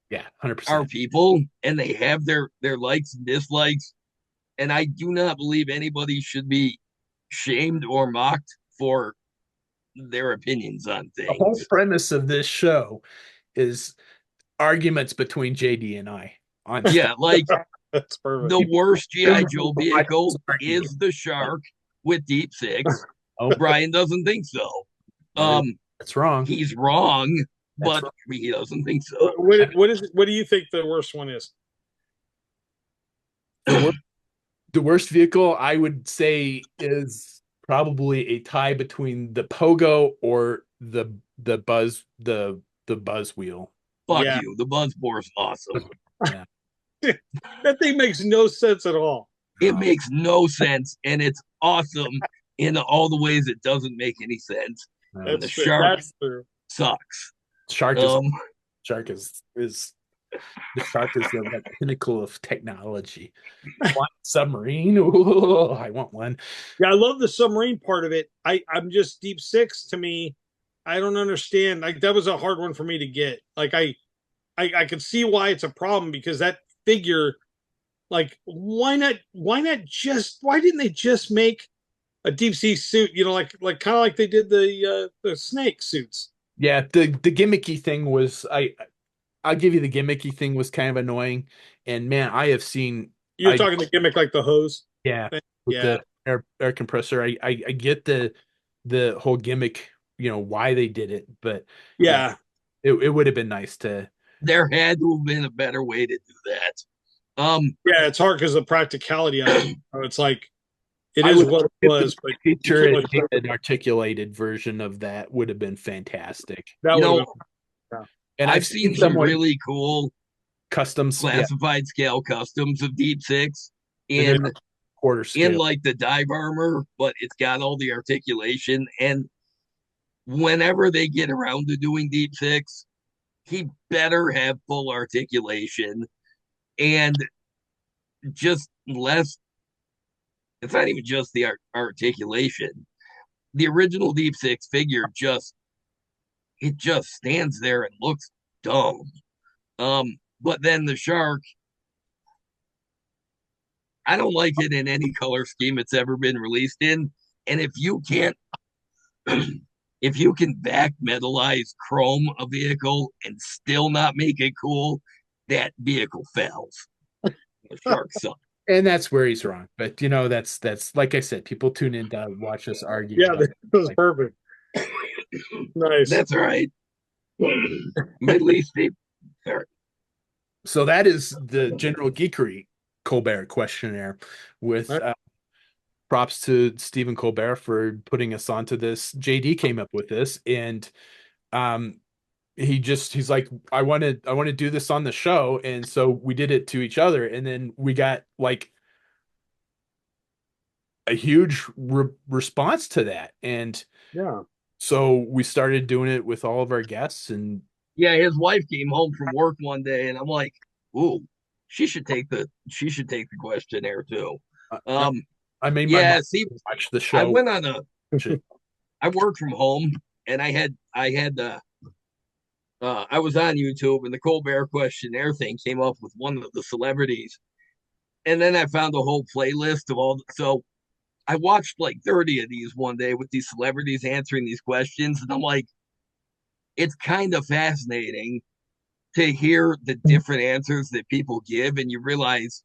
yeah, are 100%. people, and they have their likes and dislikes. And I do not believe anybody should be shamed or mocked for their opinions on The whole things. premise of this show is arguments between JD and I on stuff. Yeah, like that's perfect. the worst GI Joe I vehicle argue. is the Shark with Deep Six. Oh, Brian doesn't think so. that's wrong. He's wrong, That's but wrong. he doesn't think so. What do you think the worst one is? The worst, the worst vehicle I would say is probably a tie between the Pogo or the Buzz wheel. Fuck Yeah, you. The Buzzbore's awesome. Yeah. that thing makes no sense at all. It makes no sense, and it's awesome in all the ways it doesn't make any sense. And the That's true. Shark That's true. sucks. Shark is Um, shark is the shark is the pinnacle of technology. Want submarine? Ooh, I want one. Yeah, I love the submarine part of it. I'm just Deep Six to me. I don't understand. Like that was a hard one for me to get. Like I could see why it's a problem because that figure, like, why didn't they just make a deep sea suit? You know, like kind of like they did the snake suits. Yeah, the gimmicky thing was I'll give you the gimmicky thing was kind of annoying. And man, I have seen You're I talking the gimmick like the hose. yeah with Yeah, the air compressor. I get the whole gimmick, why they did it, but yeah, yeah, it would have been nice to there had to have been a better way to do that. yeah. It's hard because the practicality of it. It's like it I is would what it if the was, but you feature can't and really did an articulated version of that would have been fantastic. that you would have know, been. And I've I've seen seen some someone really cool customs, yeah, classified scale customs of Deep Six and they're in quarter scale. like the dive armor, but it's got all the articulation. And whenever they get around to doing Deep Six, he better have full articulation and just less. It's not even just the articulation. The original Deep Six figure just stands there and looks dumb. But then the shark, I don't like it in any color scheme it's ever been released in. And if you can't, if you can back metalize chrome a vehicle and still not make it cool, that vehicle fails. The shark sucks. And that's where he's wrong. But that's like I said, people tune in to watch us argue Yeah, about that was like perfect. Nice. That's all right. My least favorite. so that is the general geekery Colbert questionnaire with Right. props to Stephen Colbert for putting us onto this. JD came up with this and um he's like I want to do this on the show, and so we did it to each other, and then we got like a huge response to that, and Yeah. so we started doing it with all of our guests. And Yeah, his wife came home from work one day, and I'm like, "Ooh, she should take the questionnaire too." no, Um, I made my yeah. mom See, watch the I show. went on a. I work from home, and I was on YouTube, and the Colbert questionnaire thing came up with one of the celebrities, and then I found a whole playlist of all. So I watched like 30 of these one day with these celebrities answering these questions, and I'm like, it's kind of fascinating to hear the different answers that people give, and you realize,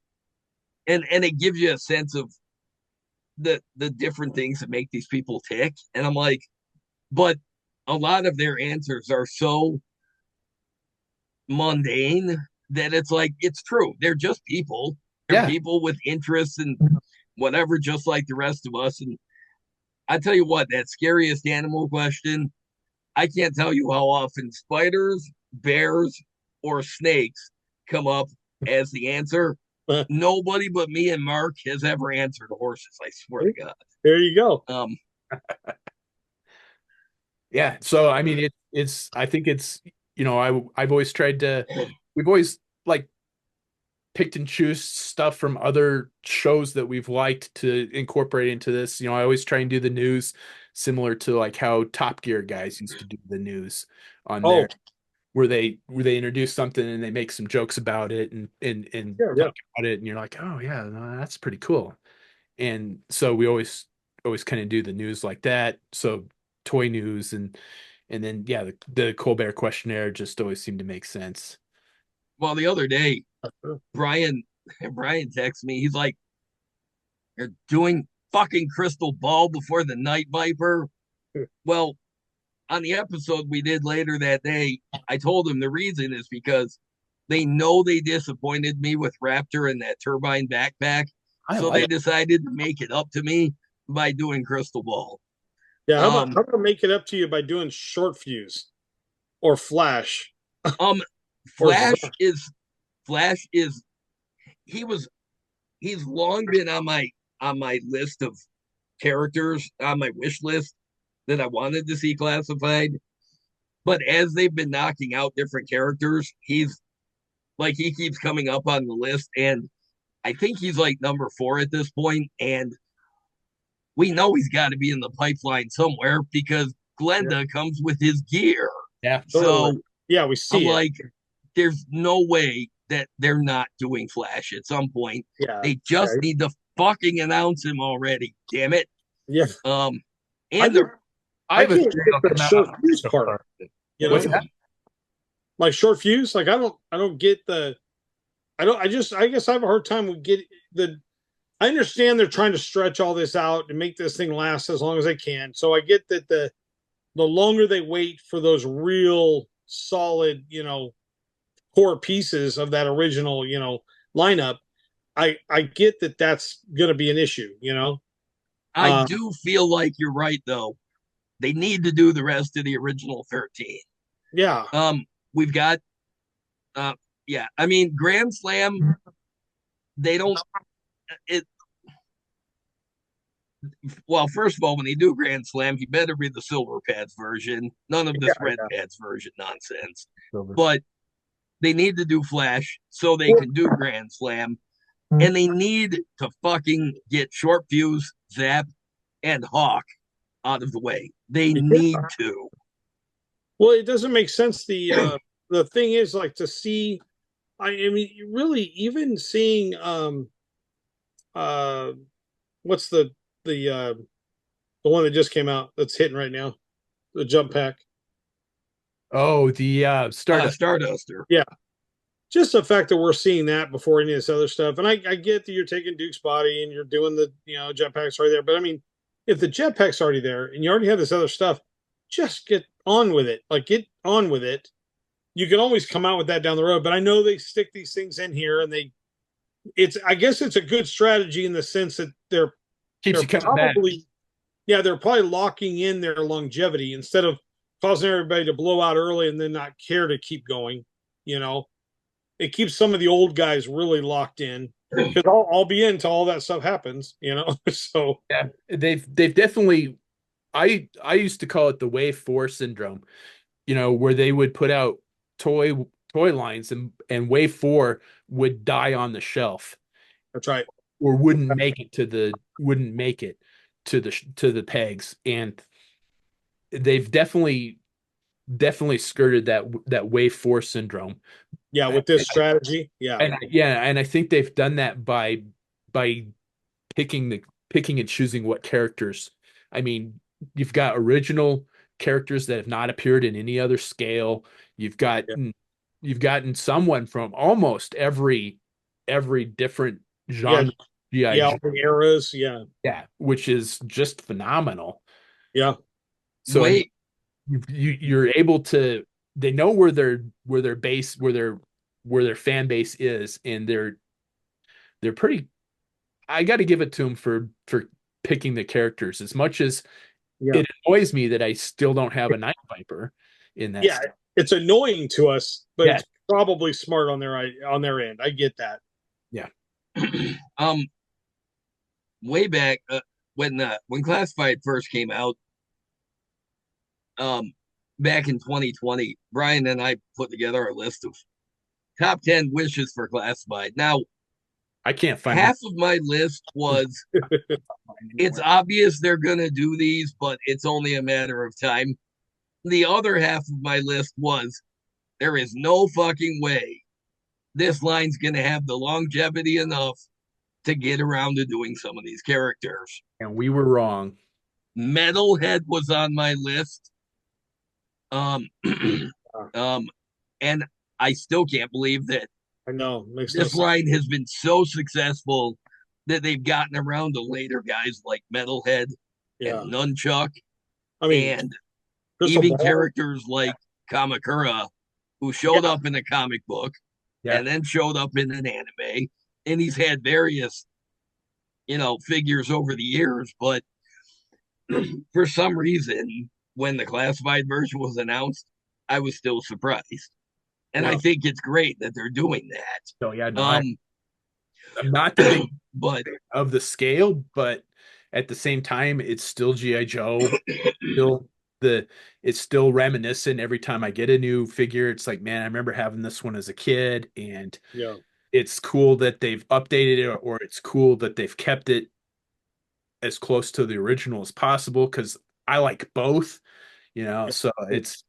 and it gives you a sense of the different things that make these people tick. And I'm like, but a lot of their answers are so mundane that it's like it's true. They're just people. They're Yeah. people with interests and whatever, just like the rest of us. And I tell you what, that scariest animal question, I can't tell you how often spiders, bears, or snakes come up as the answer. But Nobody but me and Mark has ever answered horses. I swear to God. there you go. Yeah. So I mean it's I think it's I've always tried to we've always like picked and choose stuff from other shows that we've liked to incorporate into this. I always try and do the news similar to like how Top Gear guys used to do the news on Oh, there, where they introduce something and they make some jokes about it and yeah, yeah. talk about it, and you're like, oh yeah, no, that's pretty cool. And so we always kind of do the news like that. So toy news and then yeah, the Colbert questionnaire just always seemed to make sense. Well, the other day, Brian Brian texts me. He's like, "You're doing fucking Crystal Ball before the Night Viper." Well, on the episode we did later that day, I told him the reason is because they know they disappointed me with Raptor and that turbine backpack, I so they like decided to make it up to me by doing Crystal Ball. Yeah, Um, how about make it up to you by doing short fuse or flash um, or Flash is he was he's long been on my list of characters on my wish list that I wanted to see classified. But as they've been knocking out different characters, he keeps coming up on the list, and I think he's like number 4 at this point. And we know he's got to be in the pipeline somewhere because yeah, Glenda comes with his gear. yeah. totally. So Yeah, we I'm see it. like, there's no way that they're not doing Flash at some point. Yeah, They yeah, just need to fucking announce him already. Damn it. yeah. Um, I and just the I I have a can't theory get I'll the come out short on fuse so part. far. You What's know, that? like short fuse. Like I don't get the. I don't. I guess I have a hard time with get the. I understand they're trying to stretch all this out and make this thing last as long as they can. So I get that the longer they wait for those real solid, core pieces of that original, lineup, I get that that's going to be an issue. I Uh, do feel like you're right though. They need to do the rest of the original 13. yeah, We've got uh yeah, I mean Grand Slam, they don't it well, first of all, when they do Grand Slam, he better be the silver pads version, none of this red yeah. pads version nonsense. Silver. But they need to do Flash so they Well, can do Grand Slam, and they need to fucking get Short Fuse, Zap, and Hawk out of the way. They need to. well, it doesn't make sense. The thing is like to see. I mean, really, even seeing uh, what's the the one that just came out that's hitting right now, the jump pack. Oh, the Stardust. Starduster. Yeah, just the fact that we're seeing that before any of this other stuff, and I get that you're taking Duke's body and you're doing the jetpack's already there, but I mean, if the jetpack's already there and you already have this other stuff, just get on with it. Like get on with it. You can always come out with that down the road, but I know they stick these things in here and it's I guess it's a good strategy in the sense that Keeps they're you coming back. probably yeah, they're probably locking in their longevity instead of causing everybody to blow out early and then not care to keep going. You know, it keeps some of the old guys really locked in because I'll be in until all that stuff happens. So Yeah, they've definitely. I used to call it the Wave 4 syndrome. Where they would put out toy toy lines and Wave 4 would die on the shelf that's right. or wouldn't make it to the pegs, and they've definitely skirted that Wave 4 syndrome. Yeah, And, with this strategy, yeah, yeah, and I think they've done that by picking and choosing what characters. I mean, you've got original characters that have not appeared in any other scale. You've yeah, gotten you've gotten someone from almost every different yeah, genre. GI yeah. Joe. All the eras, yeah, Yeah, which is just phenomenal. yeah, So I mean, Wait, you're able to they know where their base where their fan base is, and they're pretty. I got to give it to them for picking the characters. As much as Yeah. it annoys me that I still don't have a Night Viper in that Yeah, stuff. it's annoying to us, but Yeah, it's probably smart on their end. I get that. yeah. um, way back when Classified first came out, um, back in 2020, Brian and I put together a list of top 10 wishes for Classified. Now, I can't find half of my list was it's obvious they're gonna do these, but it's only a matter of time. The other half of my list was there is no fucking way this line's gonna have the longevity enough to get around to doing some of these characters. and we were wrong. Metalhead was on my list. Um, um, and I still can't believe that I know. Makes no this sense. line has been so successful that they've gotten around to later guys like Metalhead Yeah. and Nunchuck, I mean, and Crystal even Ball. characters like Kamakura, who showed up in a comic book Yeah, and then showed up in an anime, and he's had various, figures over the years. But for some reason, when the classified version was announced, I was still surprised, and I Yeah. think it's great that they're doing that. so yeah, no, Um, I'm not the big but of the scale, but at the same time, it's still GI Joe. Still the it's still reminiscent every time I get a new figure. It's like, man, I remember having this one as a kid, and Yeah. it's cool that they've updated it, or it's cool that they've kept it as close to the original as possible because I like both, so it's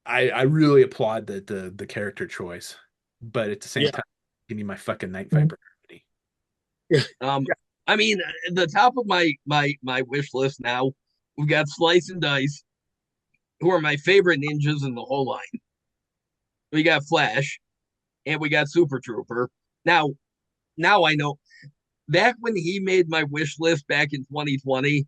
I really applaud the character choice, but at the same Yeah. time, give me my fucking Night Viper. um, I mean, the top of my wish list now, we've got Slice and Dice, who are my favorite ninjas in the whole line. We got Flash, and we got Super Trooper. Now I know. Back when he made my wish list back in 2020,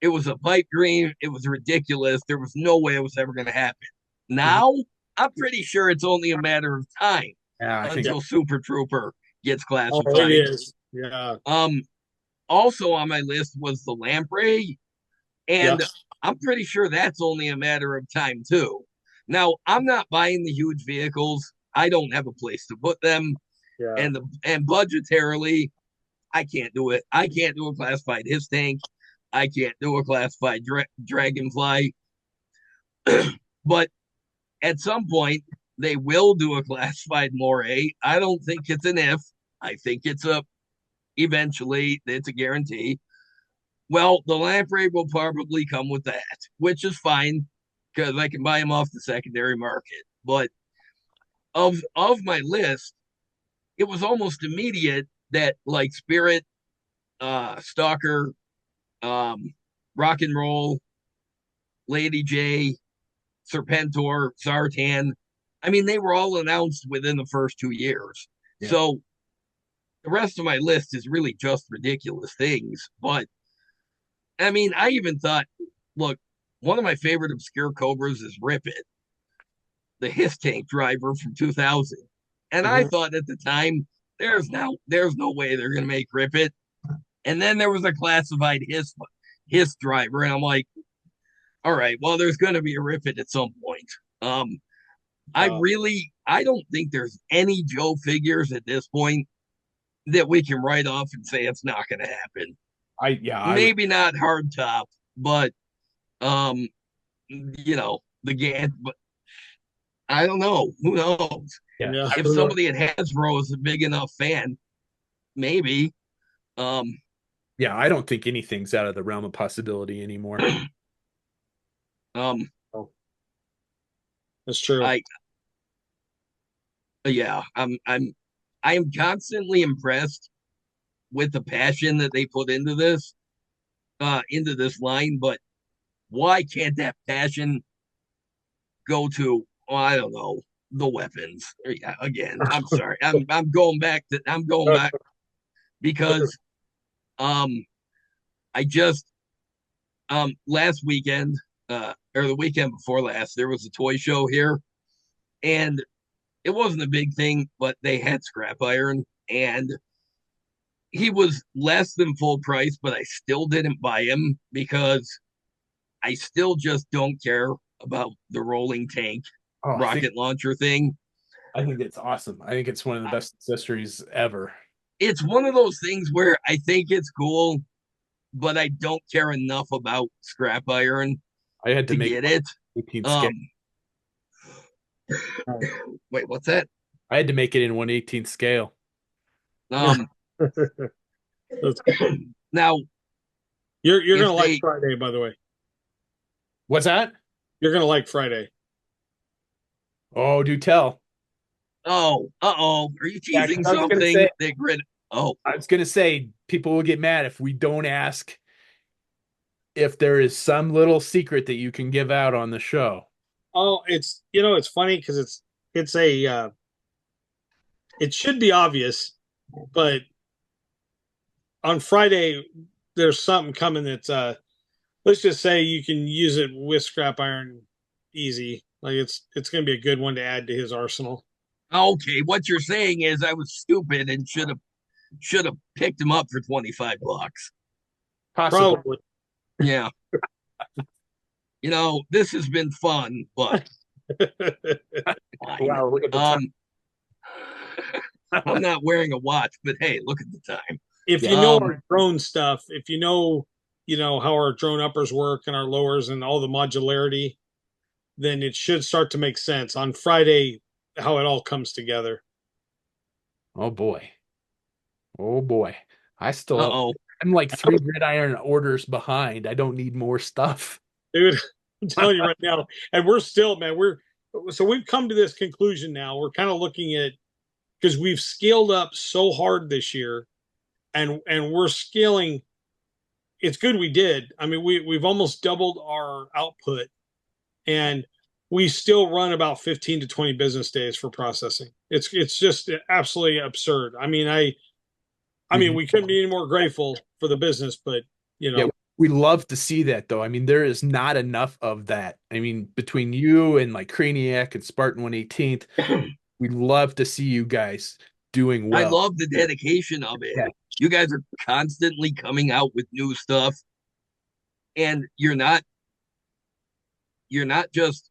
it was a pipe dream. It was ridiculous. There was no way it was ever going to happen. Now, I'm pretty sure it's only a matter of time Yeah, I think until Super Trooper gets Oh, it classified. is. Yeah. Um, Also on my list was the Lamprey, Yeah. and I'm pretty sure that's only a matter of time too. Now, I'm not buying the huge vehicles. I don't have a place to put them, Yeah. and budgetarily, I can't do it. I can't do a classified his tank. I can't do a classified dragonfly. But at some point, they will do a classified moray. I don't think it's an if. I think it's a eventually. It's a guarantee. Well, the lamprey will probably come with that, which is fine because I can buy them off the secondary market. But of my list, it was almost immediate that like Spirit, Stalker, Rock and Roll, Lady J, Serpentor, Zartan. I mean, they were all announced within the first 2 years. Yeah. So the rest of my list is really just ridiculous things. But I mean, I even thought, look, one of my favorite obscure Cobras is Rip It, the Hiss Tank driver from 2000. And I thought at the time, there's no way they're gonna make Rip It. And then there was a classified Hiss driver, and I'm like, all right, well, there's gonna be a Rip It at some point. I don't think there's any Joe figures at this point that we can write off and say it's not gonna happen. Maybe not hard top, but the GAN, but I don't know. Who knows? Yeah. If somebody at Hasbro is a big enough fan, maybe. Yeah, I don't think anything's out of the realm of possibility anymore. That's true. I am constantly impressed with the passion that they put into this line, but why can't that passion go to, I don't know, the weapons? Again, I'm sorry. I'm going back because I just last weekend or the weekend before last, there was a toy show here, and it wasn't a big thing, but they had scrap iron, and he was less than full price, but I still didn't buy him because I still just don't care about the rolling tank Oh, rocket launcher thing. I think it's awesome. I think it's one of the best accessories ever. It's one of those things where I think it's cool, but I don't care enough about scrap iron I had to to make get it. 18 scale. Um, wait, what's that? I had to make it in 1/18 scale. Um, now You're if gonna like they, Friday, by the way. What's that? You're gonna like Friday. Oh, do tell. are you Yeah, 'cause teasing I was gonna something? say, They grid. Oh, I was gonna say, people will get mad if we don't ask if there is some little secret that you can give out on the show. Oh, it's funny because it's a it should be obvious, but on Friday there's something coming that's let's just say you can use it with scrap iron easy. Like it's gonna be a good one to add to his arsenal. okay. What you're saying is I was stupid and should have picked him up for $25. Possibly. Probably. Yeah. This has been fun, but fine. Wow, look at the time. Um, I'm not wearing a watch, but hey, look at the time. If Yeah. you know our drone stuff, if you know how our drone uppers work and our lowers and all the modularity, then it should start to make sense on Friday how it all comes together. Oh boy. Oh boy. I still Uh-oh. I'm like 3 gridiron orders behind. I don't need more stuff. Dude, I'm telling you right now, and we're still, man, we've come to this conclusion now. We're kind of looking at because we've scaled up so hard this year and we're scaling. It's good we did. I mean, we've almost doubled our output and we still run about 15 to 20 business days for processing. It's just absolutely absurd. I mean, we couldn't be any more grateful for the business, but Yeah, we love to see that though. I mean, there is not enough of that. I mean, between you and like Craniac and Spartan 118th, we love to see you guys doing I well. love the dedication of it. Yeah. You guys are constantly coming out with new stuff, and you're not just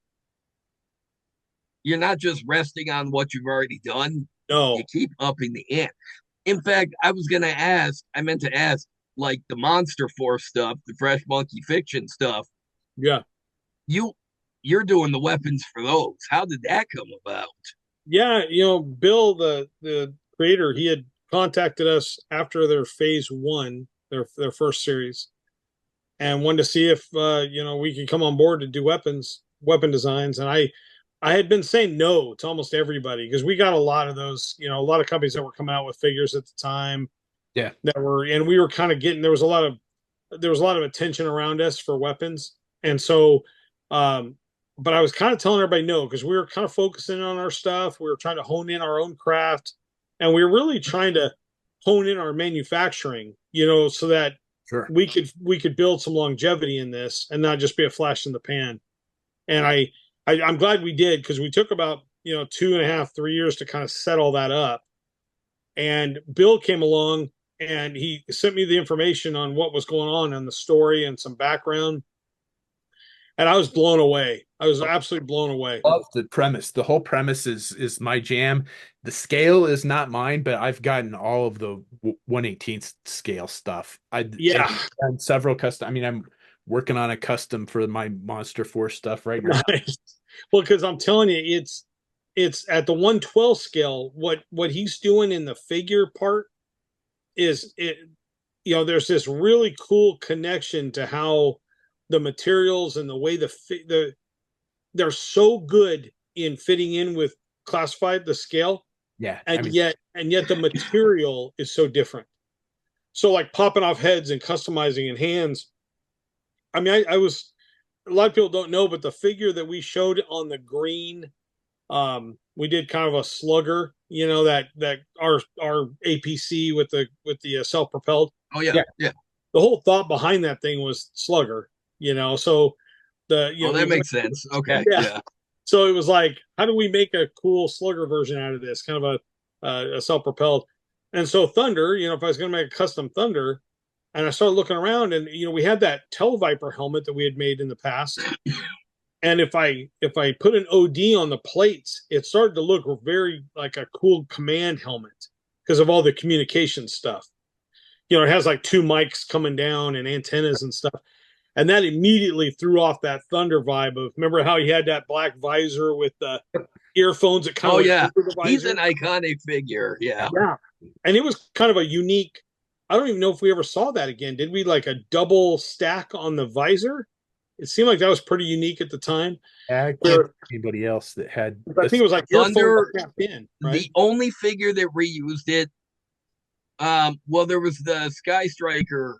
you're not just resting on what you've already done. no, You keep upping the ante. In fact, I meant to ask, like the Monster Force stuff, the Fresh Monkey Fiction stuff. yeah, You you're doing the weapons for those. How did that come about? yeah. Bill, the creator, he had contacted us after their phase one, their first series, and wanted to see if we could come on board to do weapon designs. And I had been saying no to almost everybody because we got a lot of those, a lot of companies that were coming out with figures at the time. Yeah. And we were kind of getting, there was a lot of attention around us for weapons. And so, but I was kind of telling everybody no, because we were kind of focusing on our stuff. We were trying to hone in our own craft and we were really trying to hone in our manufacturing, so that Sure. we could build some longevity in this and not just be a flash in the pan. And I'm glad we did because we took about 2.5, 3 years to kind of set all that up. And Bill came along and he sent me the information on what was going on and the story and some background. And I was blown away. I was absolutely blown away. Love the premise. The whole premise is my jam. The scale is not mine, but I've gotten all of the 1/18th scale stuff. I've done several custom. I mean, I'm working on a custom for my Monster Force stuff right now. Nice. Well, because I'm telling you, it's at the 112 scale. What he's doing in the figure part is there's this really cool connection to how the materials and the way they're so good in fitting in with classified the scale. Yeah. And yet the material is so different. So like popping off heads and customizing in hands. I mean, I was, a lot of people don't know, but the figure that we showed on the green, we did kind of a slugger, that our APC with the self-propelled. Oh yeah. The whole thought behind that thing was slugger, so Oh, we that went, makes sense. Okay, yeah. yeah. So it was like, how do we make a cool slugger version out of this? Kind of a self-propelled. And so Thunder, if I was going to make a custom Thunder, and I started looking around, and we had that Televiper helmet that we had made in the past. And if I put an OD on the plates, it started to look very like a cool command helmet because of all the communication stuff. It has like two mics coming down and antennas and stuff. And that immediately threw off that Thunder vibe of, remember how he had that black visor with the earphones that kind of Oh went yeah, over the he's visor? an iconic figure. Yeah. Yeah. And it was kind of a unique, I don't even know if we ever saw that again. Did we, like, a double stack on the visor? It seemed like that was pretty unique at the time. I can't think Where of anybody else that had I think it was like earphone Thunder, tapped in, right? the only figure that reused it, well, there was the Sky Striker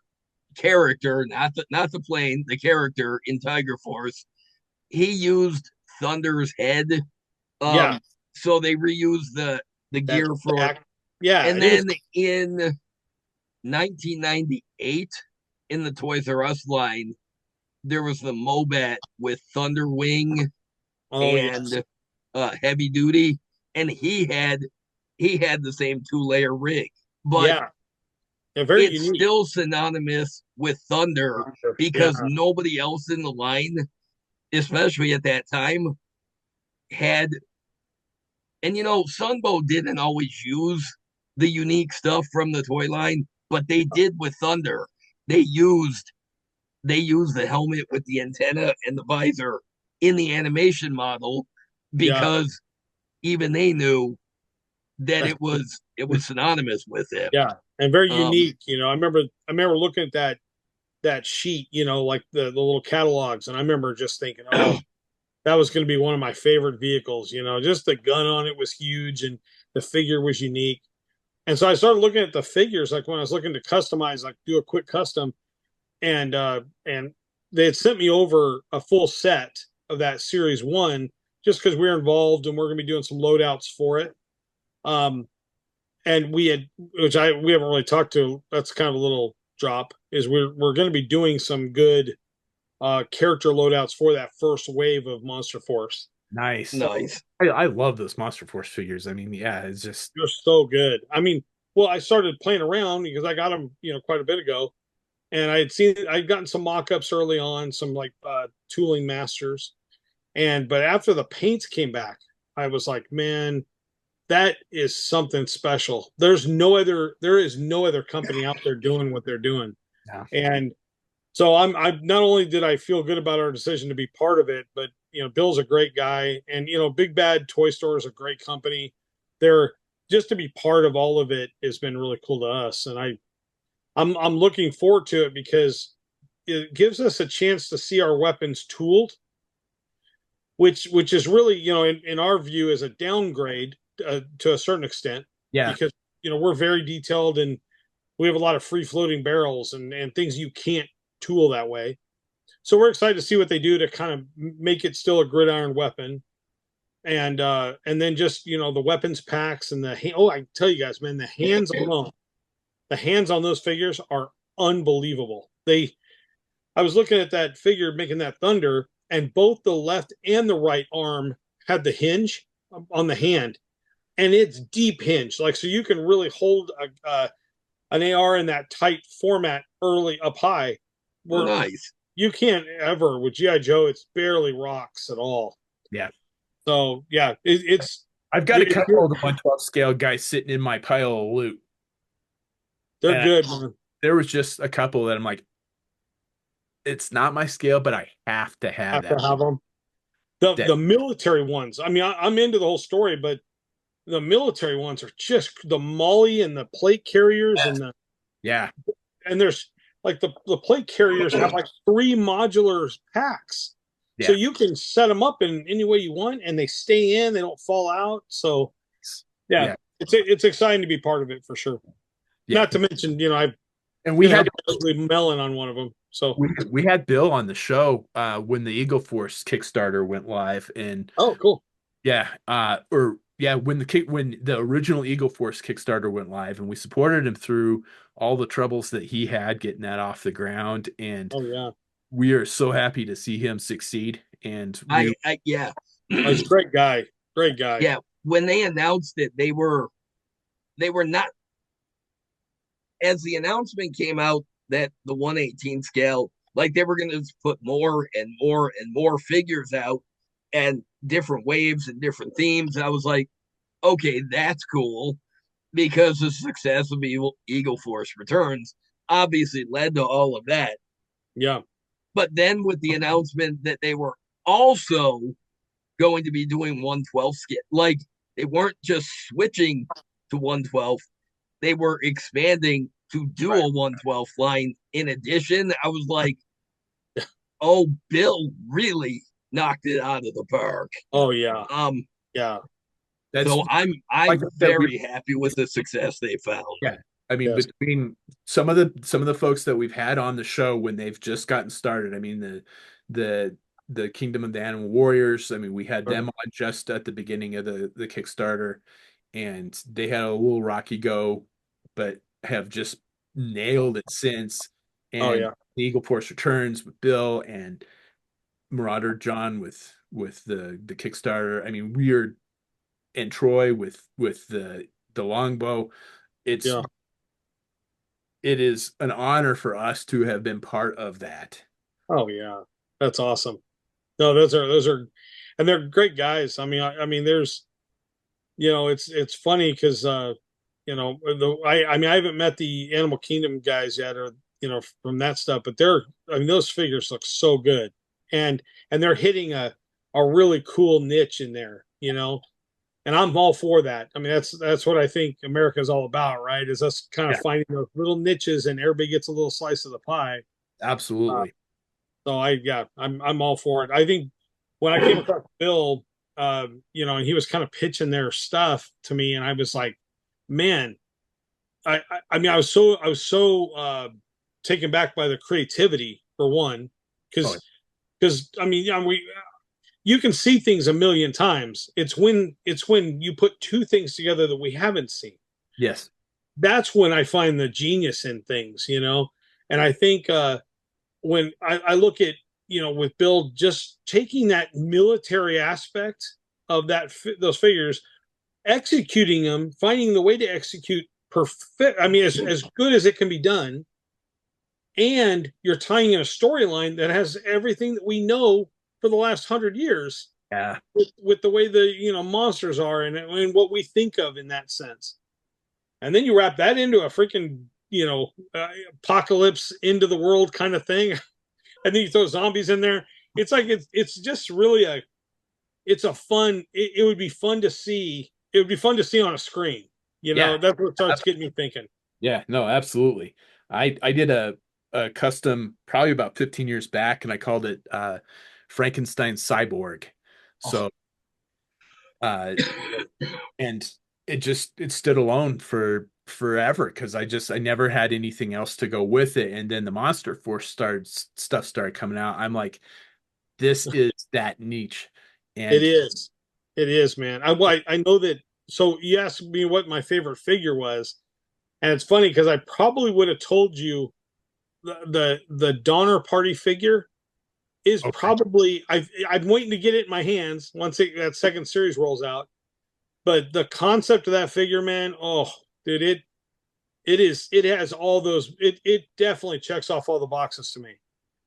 character, not the plane, the character in Tiger Force. He used Thunder's head. Yeah, So they reused the that gear for it. stack. Yeah, And and it was, then in 1998, in the Toys R Us line, there was the Mobat with Thunder Wing oh yes, and Heavy Duty, and he had the same 2-layer rig, but yeah, yeah, very it's unique. still synonymous with Thunder Yeah, because nobody else in the line, especially at that time, had. And Sunbow didn't always use the unique stuff from the toy line, but they did with Thunder. They used the helmet with the antenna and the visor in the animation model yeah, because even they knew that it was synonymous with it. yeah, and very Um, unique. I remember looking at that sheet, like the little catalogs, and I remember just thinking, oh, that was going to be one of my favorite vehicles. Just the gun on it was huge, and the figure was unique. And so I started looking at the figures, like when I was looking to customize, like do a quick custom, and they had sent me over a full set of that series one, just because we're involved and we're going to be doing some loadouts for it. Um, and we haven't really talked to. That's kind of a little drop. Is we're going to be doing some good character loadouts for that first wave of Monster Force. nice. nice. I love those Monster Force figures. I mean, yeah, it's just They're so good. I mean, well, I started playing around because I got them, quite a bit ago, and I'd gotten some mock-ups early on, some like tooling masters, but after the paints came back, I was like, man, that is something special. There is no other company out there doing what they're doing, yeah. and so I not only did I feel good about our decision to be part of it, but Bill's a great guy, and Big Bad Toy Store is a great company. They're just to be part of all of it has been really cool to us, and I'm looking forward to it because it gives us a chance to see our weapons tooled, which is really in our view is a downgrade to a certain extent Yeah. because we're very detailed and we have a lot of free floating barrels and things you can't tool that way. So we're excited to see what they do to kind of make it still a gridiron weapon, and then just the weapons packs and I tell you guys, man, the hands on those figures are unbelievable. I was looking at that figure making that Thunder, and both the left and the right arm had the hinge on the hand, and it's deep hinge, like so you can really hold an AR in that tight format early up high. Oh, Where nice. you can't ever with GI Joe, it's barely rocks at all. Yeah. So yeah, I've got a couple of the 112 scale guys sitting in my pile of loot. they're And good, man. there was just a couple that I'm like, it's not my scale, but I have to have Have to that. have them. The That the military ones. I mean, I'm into the whole story, but the military ones are just the Molly and the plate carriers yeah. and there's like the plate carriers have like three modular packs. So Yeah. you can set them up in any way you want and they stay in, they don't fall out. So yeah, Yeah. it's exciting to be part of it for sure. Yeah. Not to mention, I've And we had melon on one of them. So we had Bill on the show when the Eagle Force Kickstarter went live, and oh cool. yeah, when the original Eagle Force Kickstarter went live, and we supported him through all the troubles that he had getting that off the ground, and Oh yeah. we are so happy to see him succeed. And we, I yeah. Oh, he's a great guy. Great guy. Yeah, when they announced it, they were not, as the announcement came out that the 118 scale, like they were going to put more and more and more figures out and different waves and different themes. I was like, okay, that's cool, because the success of Eagle Force Returns obviously led to all of that. Yeah. But then with the announcement that they were also going to be doing 112 scale, like they weren't just switching to 112, they were expanding to do right. a 112 line in addition. I was like, oh, Bill really knocked it out of the park. Oh yeah. Um, Yeah. That's so I'm like I'm I said, we very happy with the success they found. yeah. I mean, Yes. between some of the folks that we've had on the show when they've just gotten started, I mean the the Kingdom of the Animal Warriors. I mean, we had them on just at the beginning of the Kickstarter, and they had a little rocky go, but have just nailed it since. Oh And yeah. the Eagle Force Returns with Bill and Marauder John with the Kickstarter. I mean, we're and Troy with the longbow. It's Yeah. it is an honor for us to have been part of that. Oh yeah. That's awesome. No, those are, and they're great guys. I mean, there's, it's funny because I mean, I haven't met the Animal Kingdom guys yet, or from that stuff, but I mean, those figures look so good, and they're hitting a really cool niche in there, and I'm all for that. I mean, that's what I think America's all about, right? Is us kind of Yeah, finding those little niches, and everybody gets a little slice of the pie. Uh, absolutely. so I'm all for it. I think when I came across Bill, and he was kind of pitching their stuff to me, and I was like, man, I mean, I was so taken back by the creativity for one, Oh, because I mean, you can see things a million times. It's when you put two things together that we haven't seen. yes. That's when I find the genius in things. And I think when I look at with Bill just taking that military aspect of those figures, executing them, finding the way to execute perfect. I mean, as good as it can be done, and you're tying in a storyline that has everything that we know for the last 100 years Yeah. with the way the monsters are and what we think of in that sense. And then you wrap that into a freaking apocalypse into the world kind of thing, and then you throw zombies in there. It's like it's just really it's a fun. It would be fun to see. It would be fun to see on a screen. Yeah. That's what starts getting me thinking. Yeah. No, absolutely. I did a custom probably about 15 years back, and I called it Frankenstein Cyborg. Oh, So uh and it stood alone for forever because I never had anything else to go with it. And then the Monster Force stuff started coming out. I'm like, this is that niche. it And is. It is, man. I know that. So you asked me what my favorite figure was, and it's funny because I probably would have told you the Donner Party figure is okay, probably I'm waiting to get it in my hands once that second series rolls out. But the concept of that figure, man, oh, dude, it has all those. It definitely checks off all the boxes to me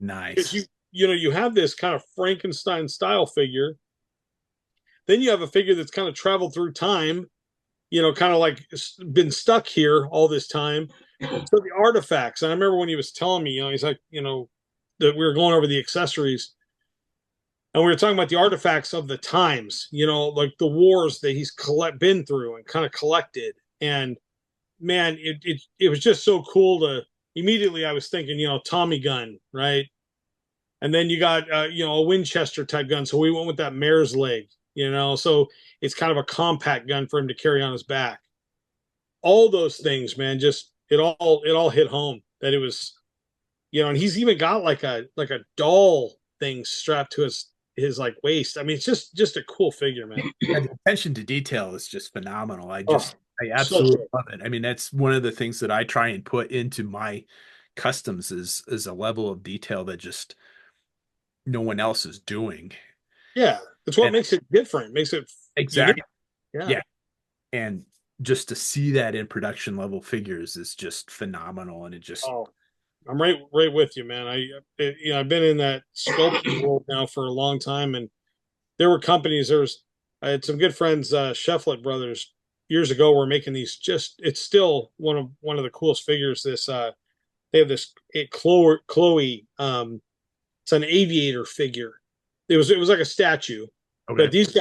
because nice. you have this kind of Frankenstein style figure. Then you have a figure that's kind of traveled through time, kind of like been stuck here all this time. So the artifacts, and I remember when he was telling me, he's like, that we were going over the accessories, and we were talking about the artifacts of the times, like the wars that he's been through and kind of collected. And man, it was just so cool to immediately. I was thinking, Tommy gun, right? And then you got a Winchester type gun, so we went with that mare's leg, so it's kind of a compact gun for him to carry on his back. All those things, man, just it all hit home that it was, and he's even got like a doll thing strapped to his like waist. I mean, it's just a cool figure, man. And the attention to detail is just phenomenal. Oh, I so absolutely cool. love it. I mean, that's one of the things that I try and put into my customs is a level of detail that just no one else is doing. Yeah, it's what And makes it different, makes it unique. exactly, Yeah. yeah. And just to see that in production level figures is just phenomenal. And it just, Oh, I'm right with you, man. I've been in that sculpting world now for a long time, and there were companies. I had some good friends, Shefflet brothers, years ago were making these. Just it's still one of the coolest figures. They have this Chloe. It's an aviator figure. It was like a statue, but okay. these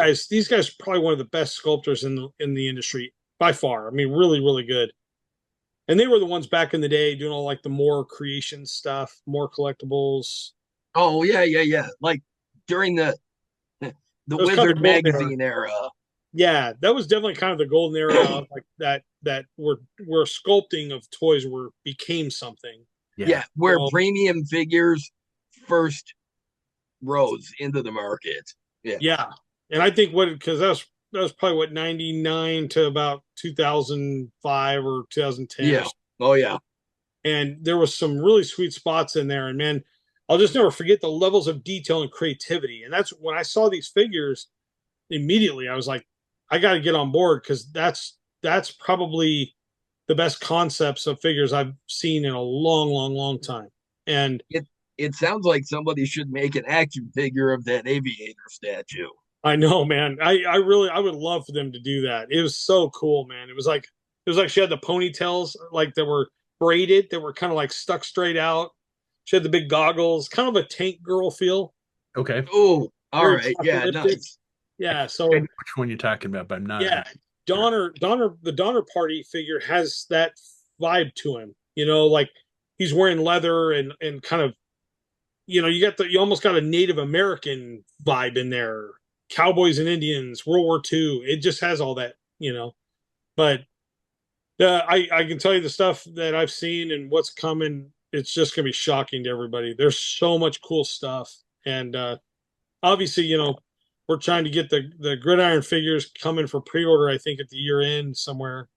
guys are probably one of the best sculptors in the industry by far. I mean, really really good. And they were the ones back in the day doing all like the more creation stuff, more collectibles. Oh yeah, yeah, yeah. Like during the It was kind of Wizard the golden era. magazine era. Yeah, that was definitely kind of the golden era of like that where sculpting of toys were became something. Yeah. Yeah, where So premium figures first rose into the market. Yeah. yeah, and I think what because that was probably what 99 to about 2005 or 2010 or Yeah. so. Oh yeah. And there was some really sweet spots in there. And man, I'll just never forget the levels of detail and creativity. And that's when I saw these figures immediately. I was like, I got to get on board because that's probably the best concepts of figures I've seen in a long, long, long time. And It it sounds like somebody should make an action figure of that aviator statue. I know, man. I would love for them to do that. It was so cool, man. It was like she had the ponytails like that were braided, that were kind of like stuck straight out. She had the big goggles, kind of a tank girl feel, Okay. Oh, all very right. Yeah, apocalyptic. nice. Yeah, I know so which one you're talking about, but I'm not yeah, sure. The Donner Party figure has that vibe to him. Like he's wearing leather and kind of you almost got a Native American vibe in there. Cowboys and Indians, World War II. It just has all that. But I can tell you the stuff that I've seen and what's coming. It's just gonna be shocking to everybody. There's so much cool stuff, and obviously, we're trying to get the Gridiron figures coming for pre-order. I think at the year end somewhere.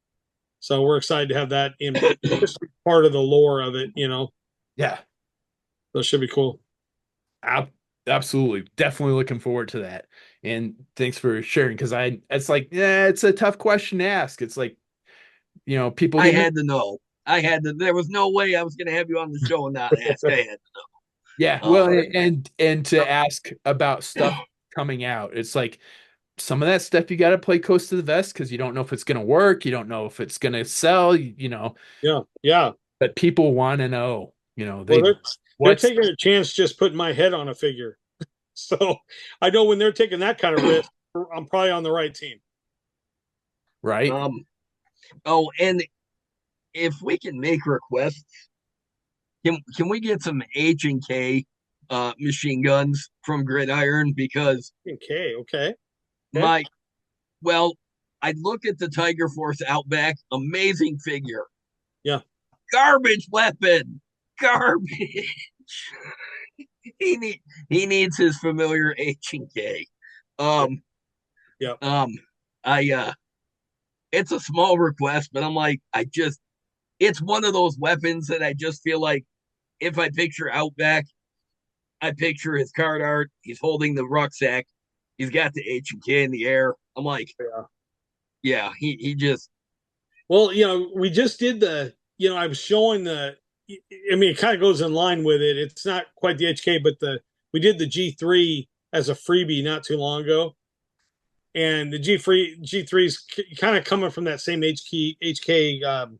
So we're excited to have that in just part of the lore of it. Yeah. So it should be cool. Ab Absolutely. Definitely looking forward to that. And thanks for sharing because it's like, yeah, it's a tough question to ask. It's like, people I give me, had to know. I had to. There was no way I was going to have you on the show and not ask. I had yeah, to. well, and to ask about stuff coming out. It's like some of that stuff you got to play close to the vest because you don't know if it's going to work. You don't know if it's going to sell, Yeah, yeah. but people want to know, Well, they're what's taking a chance just putting my head on a figure. So I know when they're taking that kind of risk, I'm probably on the right team. right. Um. Oh, and if we can make requests, can we get some H&K machine guns from Gridiron because Okay, okay, okay. my well, I look at the Tiger Force Outback, amazing figure, Yeah, garbage weapon, garbage. he need he needs his familiar H&K. yeah, Um, yeah. um, I it's a small request, but I'm like, it's one of those weapons that I just feel like if I picture Outback, I picture his card art. He's holding the rucksack. He's got the H&K in the air. I'm like, Yeah. yeah, he just Well, we just did I was showing I mean, it kind of goes in line with it. It's not quite the HK, but we did the G3 as a freebie not too long ago. And the G3 is kind of coming from that same HK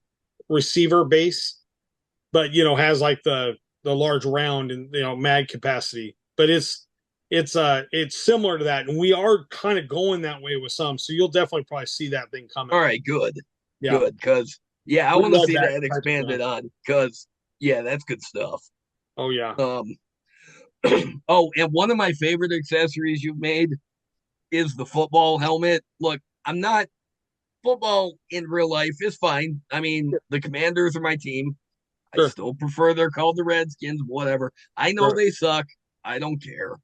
receiver base, but has like the large round and mag capacity. But it's similar to that, and we are kind of going that way with some. So you'll definitely probably see that thing coming. all right, good, Yeah, good, because yeah, I we want to love see that that type of stuff. expanded on because yeah, that's good stuff. Oh yeah, Um, oh, and one of my favorite accessories you've made is the football helmet. Look, I'm not football in real life is fine. I mean, the Commanders are my team. I sure, still prefer they're called the Redskins, whatever. I know sure. they suck. I don't care.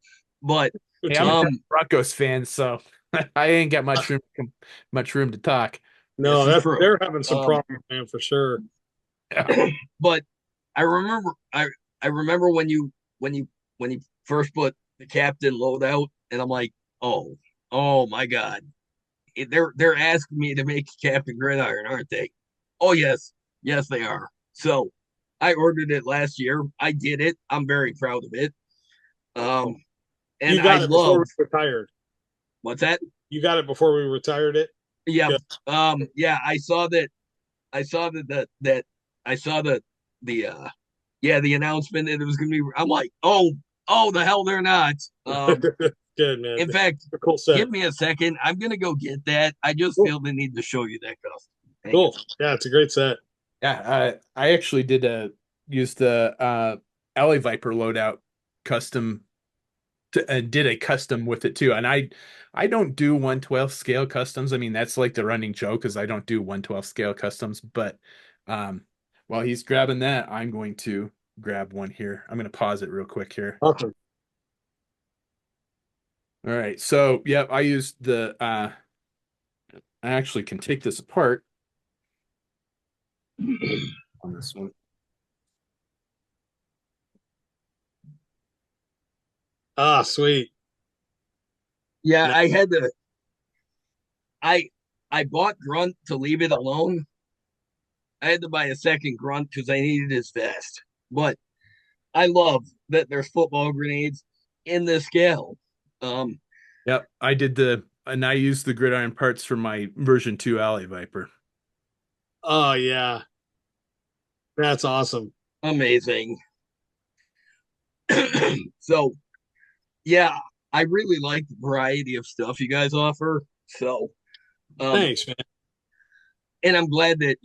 But Good Hey, I'm a team. um Broncos fan, so I ain't got much room to talk. No, this is that's true. they're having some Um problems, man, for sure. Yeah. but I remember I remember when you first put the captain loadout, and I'm like, oh my god, they're asking me to make Captain Gridiron, aren't they? Oh yes they are. So I ordered it last year. I did it. I'm very proud of it. Um, and You I got it before love we retired. what's that? You got it before we retired it. Yeah. Good. Yeah, I saw that I saw the yeah, the announcement that it was gonna be. I'm like, oh the hell they're not. Good, man. In fact, A cool set. give me a second. I'm gonna go get that. I just Cool. feel the need to show you that custom. Hang on. Cool. Yeah, it's a great set. Yeah, I actually did use the Alley Viper loadout custom did a custom with it too. And I don't do 1/12 scale customs. I mean, that's like the running joke is I don't do 1/12 scale customs, but um while he's grabbing that, I'm going to grab one here. I'm going to pause it real quick here. Awesome. All right. So, yep, I used the I actually can take this apart on this one. Ah, sweet. Yeah, No, I had to. I I bought Grunt to leave it alone. I had to buy a second Grunt because I needed his vest. But I love that there's football grenades in this scale. Um, Yep, I did and I used the gridiron parts for my version 2 Alley Viper. oh yeah. That's awesome. amazing. So yeah, I really like the variety of stuff you guys offer. So um, Thanks, man. and I'm glad that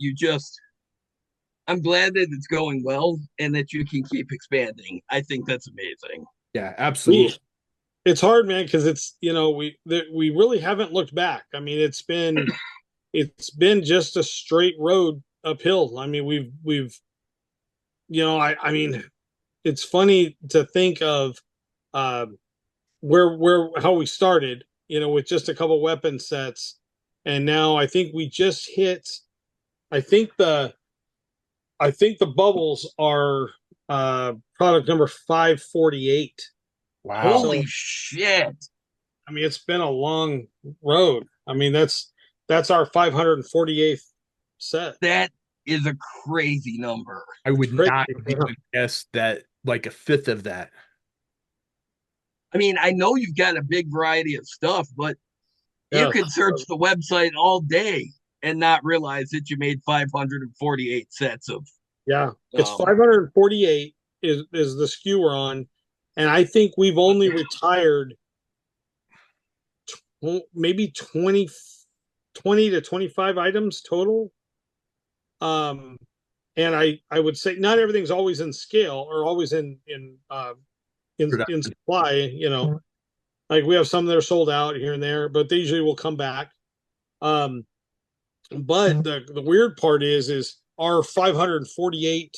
it's going well and that you can keep expanding. I think that's amazing. Yeah, We absolutely. it's hard, man, because it's we really haven't looked back. I mean, it's been just a straight road uphill. I mean, we've I mean, it's funny to think of uh, where how we started, with just a couple weapon sets, and now I think we just hit. I think the I think the bubbles are product number 548. Wow. So Holy shit. I mean, it's been a long road. I mean, that's our 548th set. That is a crazy number. I It's would crazy. not even guess that like a fifth of that. I mean, I know you've got a big variety of stuff, but you Yeah, could search the website all day and not realize that you made 548 sets of yeah. It's um 548 is the SKU we're on, and I think we've only retired maybe 20 to 25 items total. Um, and I would say not everything's always in scale or always in Production. supply. Like we have some that are sold out here and there, but they usually will come back. Um, but the weird part is our 548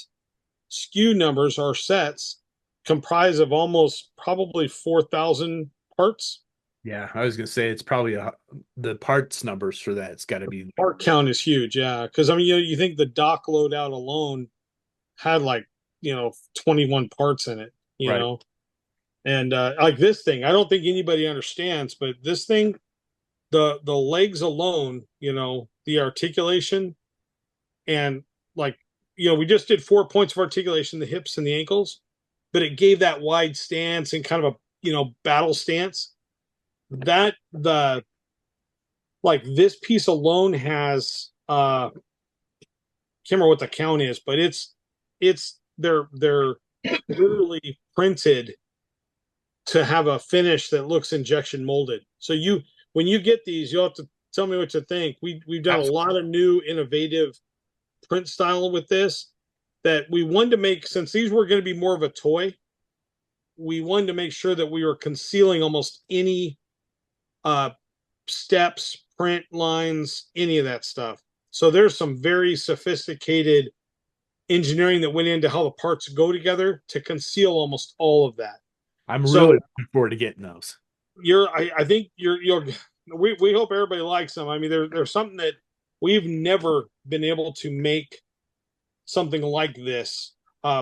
SKU numbers, our sets, comprise of almost probably 4,000 parts. Yeah, I was gonna say it's probably the parts numbers for that. It's got to be Part count is huge, yeah. Because I mean, you think the dock loadout alone had like 21 parts in it, right. and like this thing, I don't think anybody understands, but this thing, the legs alone, the articulation, and like we just did 4 points of articulation, the hips and the ankles, but it gave that wide stance and kind of a battle stance that the like this piece alone has can't remember what the count is, but they're literally printed to have a finish that looks injection molded. So when you get these, you'll have to tell me what you think. We've done a lot of new innovative print style with this that we wanted to make, since these were going to be more of a toy, we wanted to make sure that we were concealing almost any steps, print lines, any of that stuff. So there's some very sophisticated engineering that went into how the parts go together to conceal almost all of that. I'm So really looking forward to getting those. I think we hope everybody likes them. I mean, there's something that we've never been able to make something like this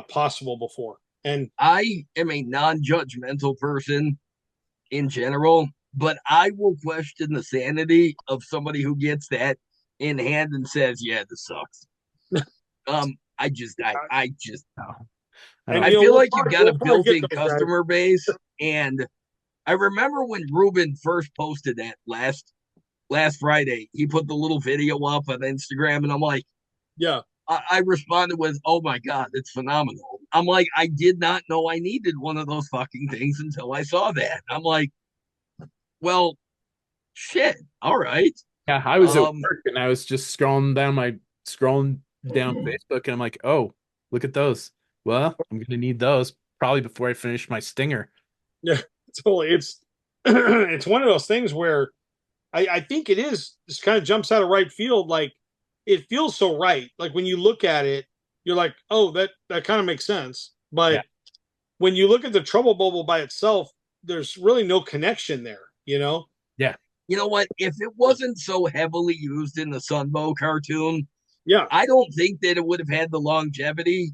possible before. And I am a non-judgmental person in general, but I will question the sanity of somebody who gets that in hand and says, "Yeah, this sucks." I just, No, I and don't. I you know feel like you've got a we'll probably get built-in those guys. customer base, and I remember when Ruben first posted that last Friday, he put the little video up on Instagram, and I'm like, Yeah, I responded with, "Oh my god, it's phenomenal." I'm like, I did not know I needed one of those fucking things until I saw that. I'm like, well, shit. All right. Yeah, I was at Um, work and I was just scrolling down Facebook and I'm like, oh, look at those. Well, I'm gonna need those probably before I finish my stinger. yeah. Totally. It's it's one of those things where I think it is just kind of jumps out of right field. Like it feels so right. Like when you look at it, you're like, oh, that kind of makes sense. Yeah, But when you look at the trouble bubble by itself, there's really no connection there, you know? yeah. you know what? If it wasn't so heavily used in the Sunbow cartoon, Yeah. I don't think that it would have had the longevity.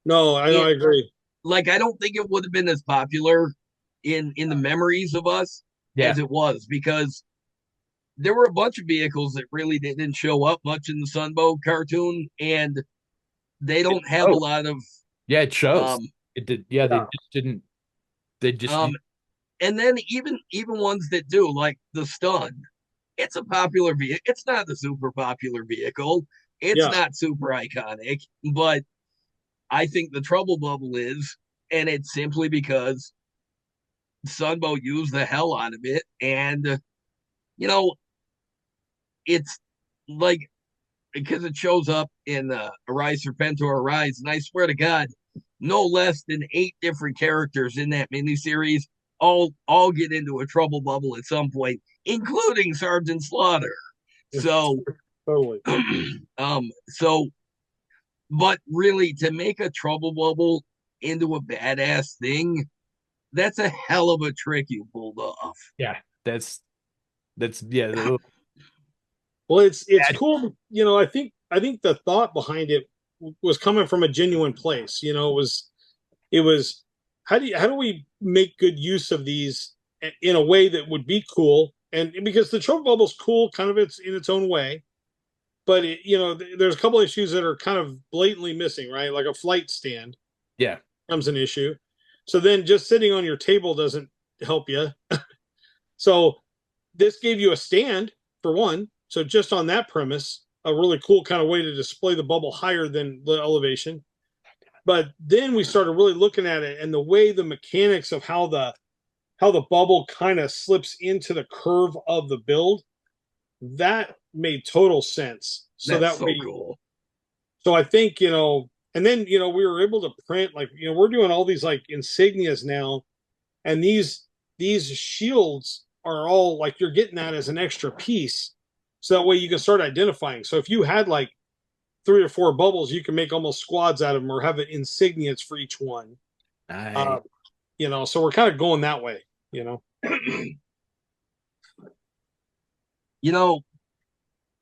No, I know, It I agree. like I don't think it would have been as popular in the memories of us Yeah. as it was because there were a bunch of vehicles that really didn't show up much in the Sunbow cartoon, and they It don't have a shows. lot of Yeah, it shows. um It did. Yeah, they Yeah. just didn't. They just. um and then even ones that do, like the Stun, it's a popular vehicle. It's not a super popular vehicle. It's Yeah. not super iconic, but I think the trouble bubble is, and it's simply because Sunbow used the hell out of it, and you know it's like because it shows up in Arise Serpentor Arise, and I swear to God, no less than 8 different characters in that miniseries all get into a trouble bubble at some point, including Sergeant Slaughter. So, Totally. so, but really, to make a trouble bubble into a badass thing, that's a hell of a trick you pulled off. Yeah, that's yeah. Well, it's Bad. cool. You know, I think the thought behind it was coming from a genuine place. You know, it was how do we make good use of these in a way that would be cool? And because the trouble bubble's cool, kind of it's in its own way, but there's a couple issues that are kind of blatantly missing, right? Like a flight stand Yeah, becomes an issue. So then just sitting on your table doesn't help you. So this gave you a stand for one. So just on that premise, a really cool kind of way to display the bubble higher than the elevation. But then we started really looking at it and the way the mechanics of how the bubble kind of slips into the curve of the build, that made total sense. So That's that so way, cool. so I think, and then, we were able to print like, we're doing all these like insignias now, and these shields are all like you're getting that as an extra piece. So that way you can start identifying. So if you had like 3 or 4 bubbles, you can make almost squads out of them or have it insignias for each one. I Uh, so we're kind of going that way. You know,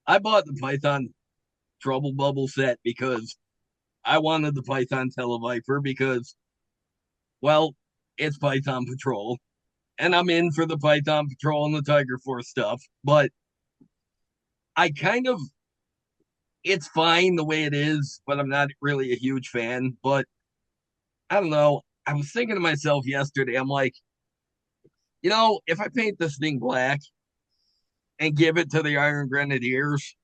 I bought the Python Trouble Bubble set because I wanted the Python Televiper because, well, it's Python Patrol, and I'm in for the Python Patrol and the Tiger Force stuff. But I kind of, it's fine the way it is, but I'm not really a huge fan. But I don't know. I was thinking to myself yesterday, I'm like, if I paint this thing black and give it to the Iron Grenadiers,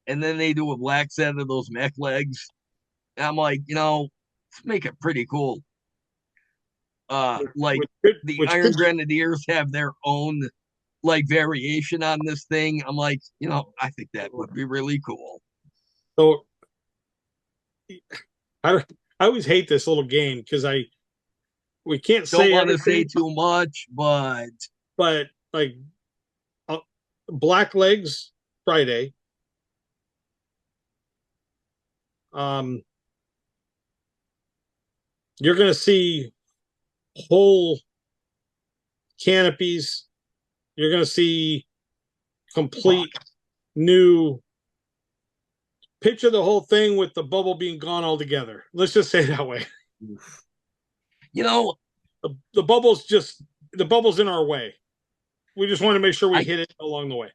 and then they do a black set of those mech legs, I'm like, let's make it pretty cool. Like Which could, the which Iron could Grenadiers have their own like variation on this thing. I'm like, I think that would be really cool. so I I always hate this little game because we can't Don't say want to say everything, too much, but but like uh, Black Legs Friday. Um, you're going to see whole canopies. You're going to see complete new picture the whole thing with the bubble being gone altogether. Let's just say it that way. You know, The bubble's in our way. We just want to make sure we I hit it along the way.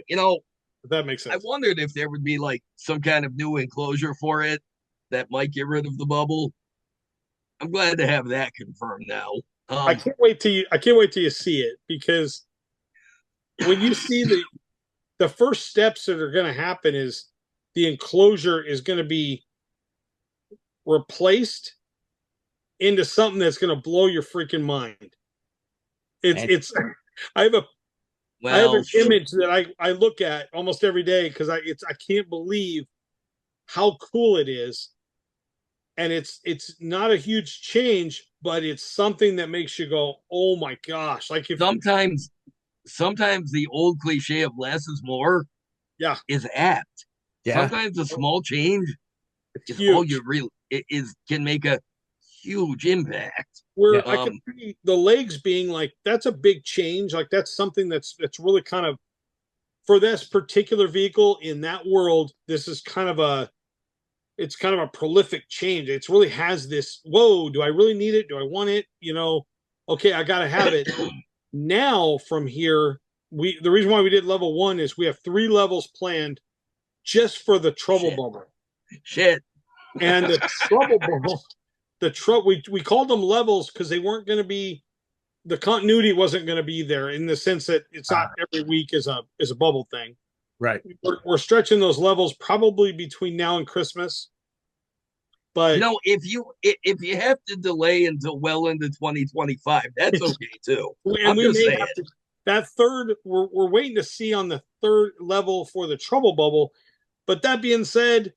you know, If that makes I sense. wondered if there would be like some kind of new enclosure for it that might get rid of the bubble. I'm glad to have that confirmed now. I can't wait till you see it, because when you see the first steps that are going to happen is the enclosure is going to be replaced into something that's going to blow your freaking mind. It's I have a I have Well, an image that I look at almost every day because I can't believe how cool it is, and it's not a huge change, but it's something that makes you go, oh my gosh! Like if sometimes the old cliche of less is more yeah, is apt. Yeah. Sometimes a small change it's is all huge. you really it is can make a huge impact. Where Yeah. I can see the legs being like that's a big change, like that's something that's really kind of for this particular vehicle in that world. This is kind of a it's kind of a prolific change. It's really has this, whoa, do I really need it? Do I want it? Okay, I gotta have it. Now from here, the reason why we did level 1 is we have 3 levels planned just for the trouble Shit. bubble. Shit. And the trouble bubble, we called them levels because they weren't going to be, the continuity wasn't going to be there in the sense that it's not every week is a bubble thing. Right. We're stretching those levels probably between now and Christmas. But if you have to delay until well into 2025, that's okay too. and we may have to, that third, we're waiting to see on the third level for the trouble bubble. But that being said,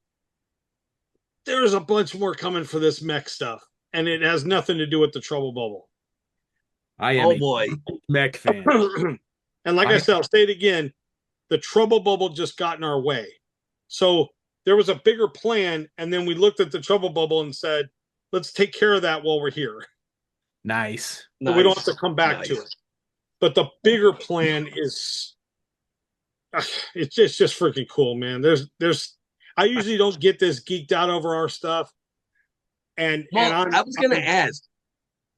there's a bunch more coming for this mech stuff, and it has nothing to do with the trouble bubble. I am Oh boy, mech fan. And like I said, I'll say it again, the trouble bubble just got in our way. So there was a bigger plan, and then we looked at the trouble bubble and said, let's take care of that while we're here. Nice. So we don't have to come back to it. But the bigger plan is it's just freaking cool, man. I usually don't get this geeked out over our stuff. And I was gonna ask,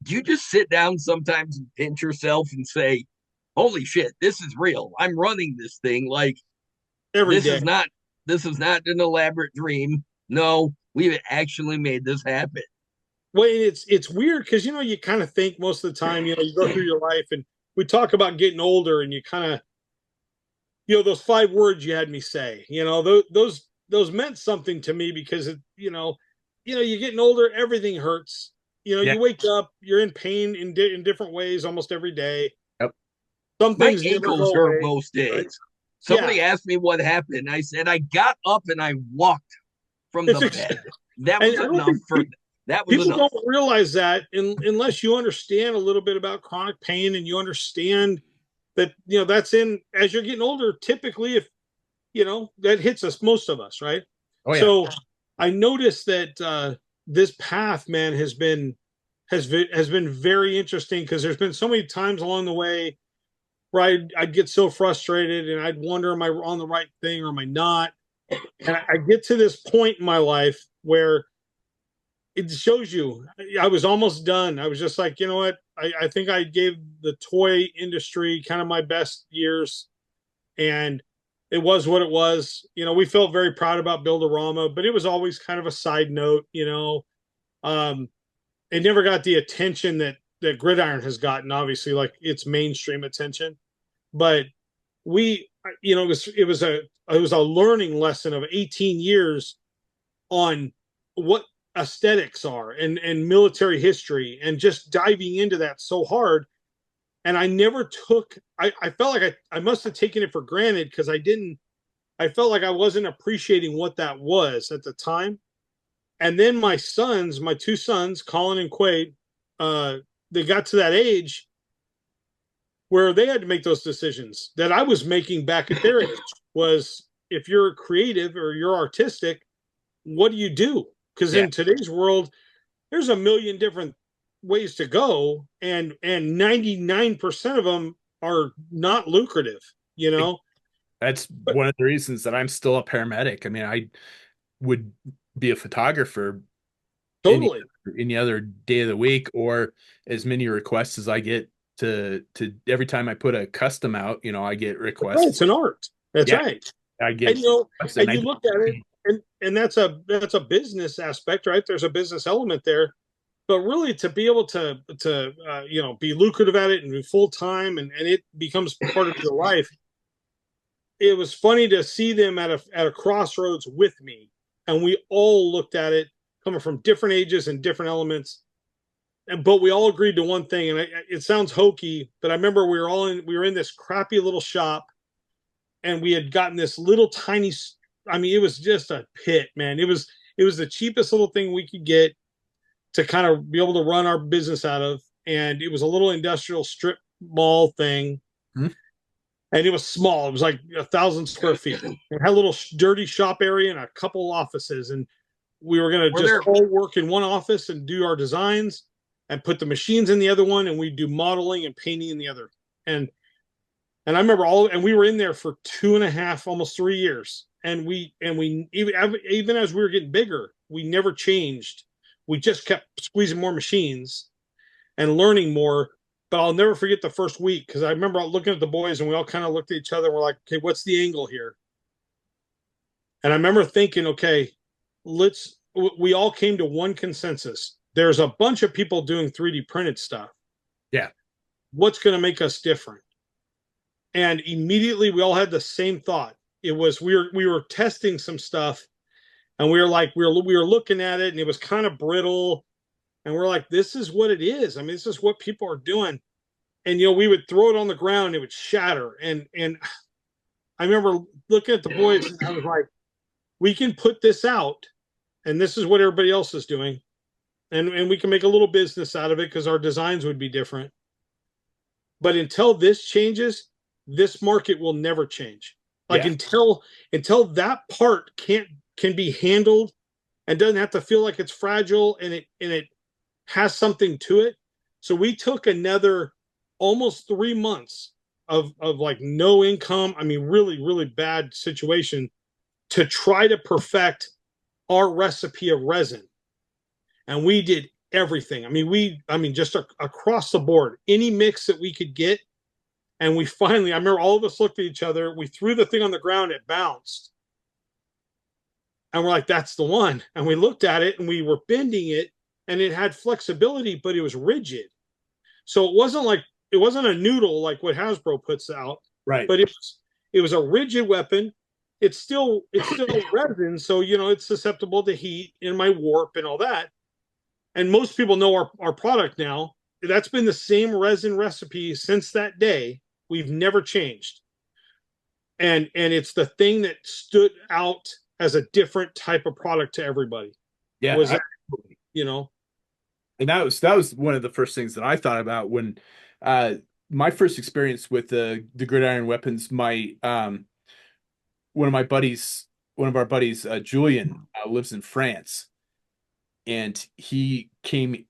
do you just sit down sometimes and pinch yourself and say, holy shit, this is real. I'm running this thing like every day. This is not an elaborate dream. No, we've actually made this happen. Well, it's weird because you kind of think most of the time, you go through your life and we talk about getting older, and you kind of, those 5 words you had me say, those meant something to me because you're getting older, everything hurts. You wake up, you're in pain in different ways almost every day. Yep. Some things my ankles hurt most days. Right? Somebody asked me what happened. I said I got up and I walked from the bed. That was enough for that was people enough. Don't realize that unless you understand a little bit about chronic pain, and you understand that that's as you're getting older. Typically, if that hits us, most of us, right? Oh, yeah. So I noticed that this path, man, has been very interesting because there's been so many times along the way where I'd get so frustrated and I'd wonder, am I on the right thing or am I not? And I get to this point in my life where it shows you I was almost done. I was just like, you know what? I think I gave the toy industry kind of my best years, and it was what it was. We felt very proud about Build-A-Rama, but it was always kind of a side note. It never got the attention that Gridiron has gotten, obviously, like its mainstream attention. But it was a learning lesson of 18 years on what aesthetics are and military history, and just diving into that so hard. And I never took, I felt like I must have taken it for granted because I felt like I wasn't appreciating what that was at the time. And then my 2 sons, Colin and Quade, they got to that age where they had to make those decisions that I was making back at their age. Was, if you're creative or you're artistic, what do you do? Because in today's world, there's a million different ways to go, and 99% of them are not lucrative, That's But one of the reasons that I'm still a paramedic. I mean, I would be a photographer any totally. any other day of the week, or as many requests as I get to every time I put a custom out, I get That's right. requests. It's an art. That's Yeah, right. I And get and and I you look at it, and that's a business aspect, right? There's a business element there. But really, to be able to be lucrative at it and be full time, and it becomes part of your life. It was funny to see them at a crossroads with me, and we all looked at it coming from different ages and different elements, but we all agreed to one thing. And it sounds hokey, but I remember we were in this crappy little shop, and we had gotten this little tiny. I mean, it was just a pit, man. It was the cheapest little thing we could get to kind of be able to run our business out of, and it was a little industrial strip mall thing, Hmm? and it was small. It was like 1,000 square feet. It had a little dirty shop area and a couple offices, and we were going to Were just there all work in one office and do our designs and put the machines in the other one, and we do modeling and painting in the other. And I remember and we were in there for 2.5, almost 3 years. And we even as we were getting bigger, we never changed. We just kept squeezing more machines and learning more. But I'll never forget the first week, because I remember looking at the boys and we all kind of looked at each other and we're like, okay, what's the angle here? And I remember thinking, okay, we all came to one consensus. There's a bunch of people doing 3D printed stuff. yeah, What's going to make us different? And immediately we all had the same thought. It was we were testing some stuff, and we were like we were looking at it, and it was kind of brittle, and we're like, this is what it is. I mean, this is what people are doing. And we would throw it on the ground, and it would shatter. And I remember looking at the boys, and I was like, we can put this out, and this is what everybody else is doing, and we can make a little business out of it because our designs would be different. But until this changes, this market will never change. Like, yeah, until that part can be handled and doesn't have to feel like it's fragile, and it has something to it. So we took another almost 3 months of like no income. I mean, really, really bad situation, to try to perfect our recipe of resin. And we did everything. I mean, just across the board, any mix that we could get. And we finally, I remember all of us looked at each other. We threw the thing on the ground, it bounced. And we're like, that's the one. And we looked at it and we were bending it, and it had flexibility, but it was rigid. So it wasn't a noodle like what Hasbro puts out, right. but it was a rigid weapon. It's still resin, so it's susceptible to heat and my warp and all that. And most people know our product now. That's been the same resin recipe since that day. We've never changed. And it's the thing that stood out as a different type of product to everybody. Yeah, Was that, and that was one of the first things that I thought about when uh my first experience with the gridiron weapons. My one of my buddies, one of our buddies, Julian, lives in France, and he came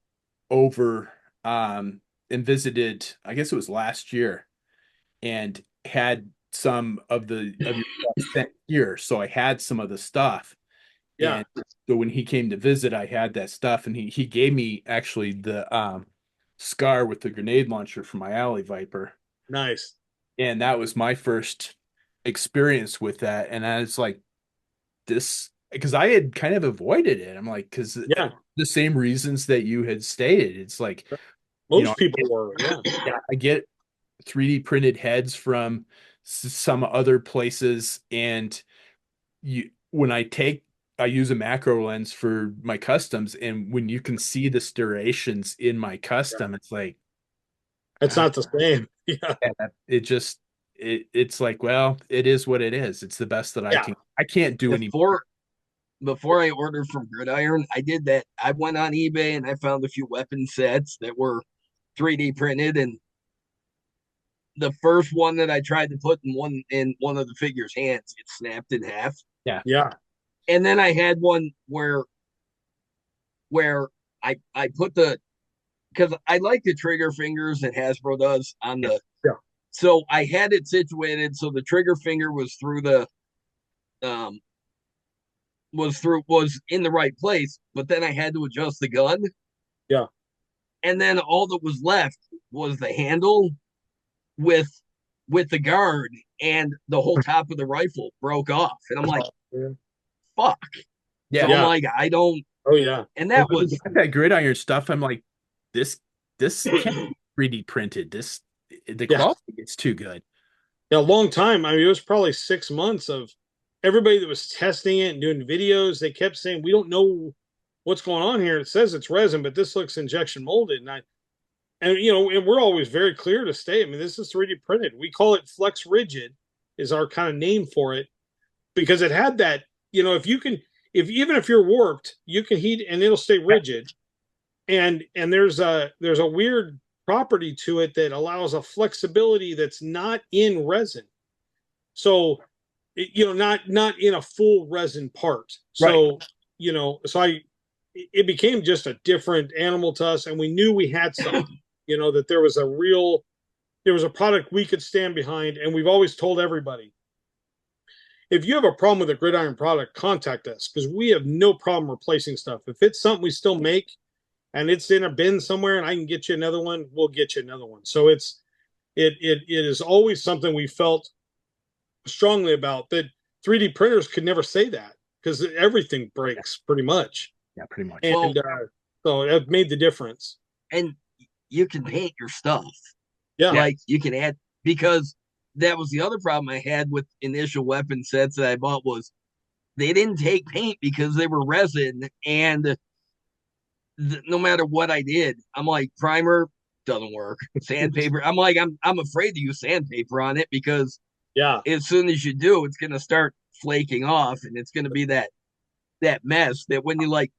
over and visited. I guess it was last year, and had some of your stuff sent here. So I had some of the stuff, yeah, and so when he came to visit, I had that stuff, and he gave me actually the scar with the grenade launcher from my Alley Viper, nice. and that was my first experience with that. And I was like, this, because I had kind of avoided it. I'm like, because Yeah, the same reasons that you had stated. It's like, most people were. Yeah, yeah, I get 3D printed heads from some other places, and when I use a macro lens for my customs, and when you can see the striations in my yeah. custom, it's like, It's ah, not the same. Yeah, it just it's like, well, it is what it is. It's the best that yeah, I can't do any. before I ordered from Gridiron, I did that. I went on eBay and I found a few weapon sets that were 3D printed, and the first one that I tried to put in one of the figures' hands, it snapped in half. Yeah, yeah, And then I had one where I put the because I like the trigger fingers that Hasbro does on yeah, the yeah. so I had it situated so the trigger finger was through the um was in the right place, but then I had to adjust the gun, Yeah. and then all that was left was the handle with the guard, and the whole top of the rifle broke off, and I'm like, Yeah. fuck. Yeah. So I'm Yeah. like, I don't, Oh yeah. and And that when you was got that gridiron stuff, I'm like, this can't be 3D printed. The Yeah. quality is too good. Yeah, a long time. I mean, it was probably 6 months of everybody that was testing it and doing videos. They kept saying, "We don't know what's going on here. It says it's resin, but this looks injection molded." And and we're always very clear to state. I mean, this is 3D printed. We call it flex rigid, is our kind of name for it, because it had that. If you can, if even if you're warped, you can heat and it'll stay rigid. And there's a weird property to it that allows a flexibility that's not in resin. So not in a full resin part. Right. So so it became just a different animal to us, and we knew we had something. That there was a product we could stand behind, and we've always told everybody, if you have a problem with a gridiron product, contact us, because we have no problem replacing stuff. If it's something we still make and it's in a bin somewhere and I can get you another one, we'll get you another one. So it is always something we felt strongly about, that 3D printers could never say that, because everything breaks pretty much. Yeah, pretty much. And so that made the difference. and you can paint your stuff. Yeah. Like you can add, because that was the other problem I had with initial weapon sets that I bought, was they didn't take paint because they were resin, and no matter what I did, I'm like, primer doesn't work, sandpaper. I'm like, I'm afraid to use sandpaper on it, because Yeah. as soon as you do, it's gonna start flaking off, and it's gonna be that mess that when you like,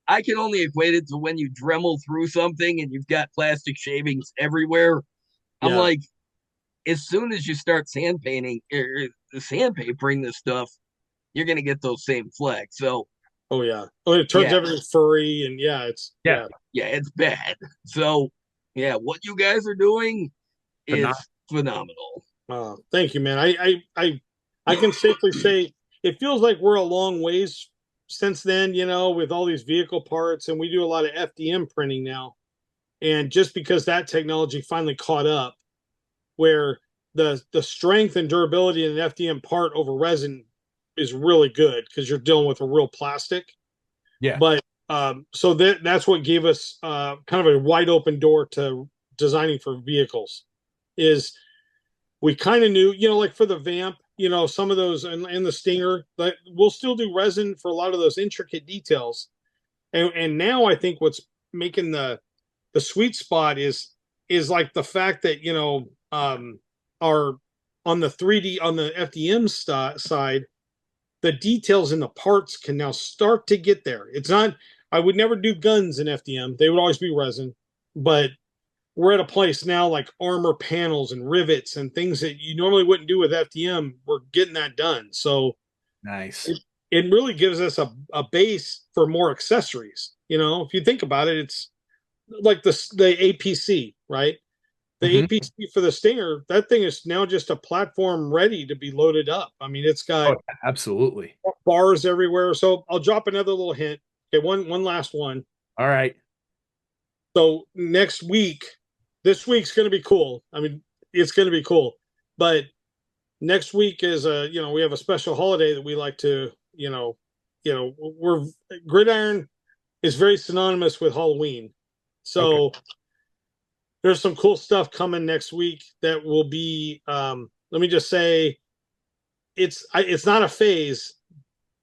I can only equate it to when you Dremel through something and you've got plastic shavings everywhere. I'm Yeah. like, as soon as you start sand painting or sandpapering this stuff, you're gonna get those same flecks. So Oh yeah. Oh, it turns yeah, everything furry, and yeah, it's Yeah. yeah, it's bad. So yeah, what you guys are doing is Phenomenal. phenomenal. Thank you, man. I can safely say it feels like we're a long ways since then, with all these vehicle parts, and we do a lot of FDM printing now. And just because that technology finally caught up, where the strength and durability in an FDM part over resin is really good, because you're dealing with a real plastic. Yeah. But so that's what gave us kind of a wide open door to designing for vehicles. Is we kind of knew, like for the Vamp, some of those, and the Stinger, that we'll still do resin for a lot of those intricate details. And now I think what's making the sweet spot is like the fact that our on the 3D, on the FDM side, the details in the parts can now start to get there. It's not, I would never do guns in FDM; they would always be resin. But we're at a place now, like armor panels and rivets and things that you normally wouldn't do with FDM. We're getting that done. So Nice. it really gives us a base for more accessories. If you think about it, it's like the APC, right? The Mhm. APC for the Stinger, that thing is now just a platform ready to be loaded up. I mean, it's got Oh, absolutely. bars everywhere. So I'll drop another little hint. Okay, one last one. All right. So next week, this week's going to be cool. I mean, it's going to be cool. But next week is we have a special holiday that we like to, we're Gridiron is very synonymous with Halloween. So Okay. there's some cool stuff coming next week that will be let me just say, it's not a phase,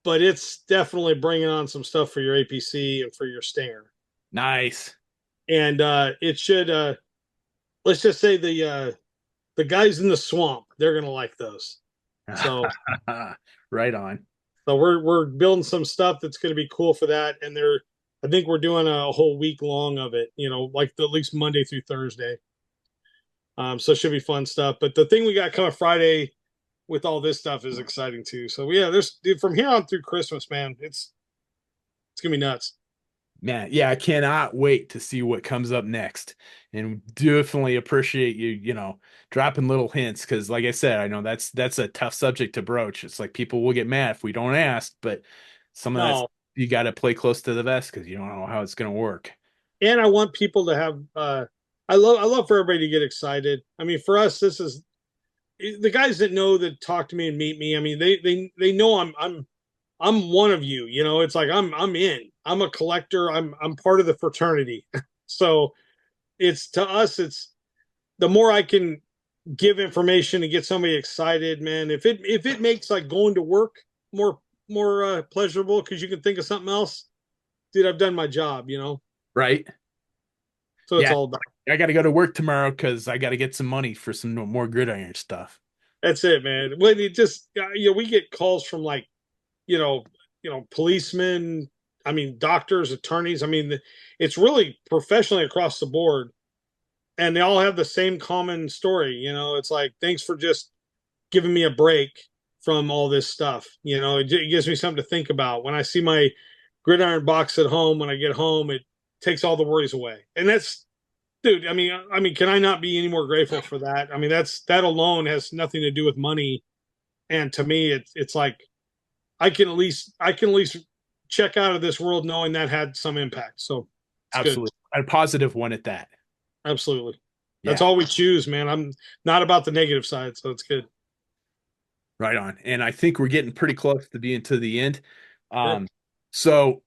but it's definitely bringing on some stuff for your APC and for your Stinger. Nice. And it should let's just say the guys in the swamp, they're gonna like those. So Right on. we're building some stuff that's gonna be cool for that. And I think we're doing a whole week long of it, like at least Monday through Thursday. So it should be fun stuff. But the thing we got coming Friday with all this stuff is exciting too. So yeah, there's from here on through Christmas, man. It's gonna be nuts. Man, yeah, I cannot wait to see what comes up next. And definitely appreciate you, dropping little hints because like I said, I know that's a tough subject to broach. It's like people will get mad if we don't ask, but some of that No, you got to play close to the vest because you don't know how it's going to work. and I want people to have. I love for everybody to get excited. I mean, for us, this is the guys that know that talk to me and meet me. I mean, they know I'm one of you. You know, it's like I'm in. I'm a collector. I'm part of the fraternity. So it's to us. It's the more I can give information and get somebody excited, man. If it makes like going to work more pleasurable because you can think of something else, dude, I've done my job. You know, Right? so it's Yeah, all about. I got to go to work tomorrow because I got to get some money for some more gridiron stuff. That's it, man. When it just we get calls from like you know policemen. I mean, doctors, attorneys. I mean, it's really professionally across the board, and they all have the same common story. You know, it's like thanks for just giving me a break from all this stuff. You know, it gives me something to think about. When I see my gridiron box at home, when I get home, it takes all the worries away. And that's, dude. I mean, can I not be any more grateful for that? I mean, that alone has nothing to do with money. And to me, it's like I can at least check out of this world knowing that had some impact. So it's good. Absolutely. A positive one at that. Absolutely. That's Yeah, all we choose, man. I'm not about the negative side, so it's good. right on. And I think we're getting pretty close to being to the end. Sure. So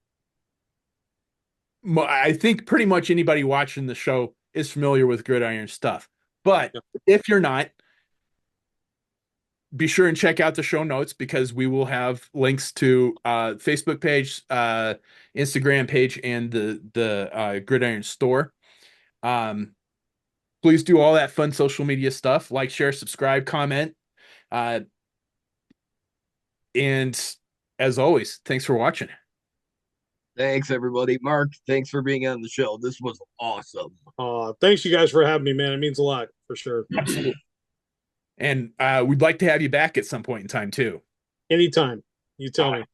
I think pretty much anybody watching the show is familiar with gridiron stuff. But Yeah. if you're not, be sure and check out the show notes because we will have links to Facebook page, Instagram page, and the Gridiron store. Um, please do all that fun social media stuff, like, share, subscribe, comment, uh, and as always, thanks for watching. Thanks, everybody. Mark, thanks for being on the show. This was awesome. Thanks you guys for having me, man. It means a lot for sure. Absolutely. And we'd like to have you back at some point in time too. Anytime. You tell me.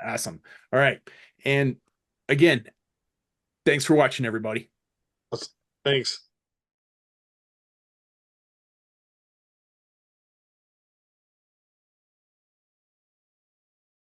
Awesome. All right. And again, thanks for watching, everybody. Thanks.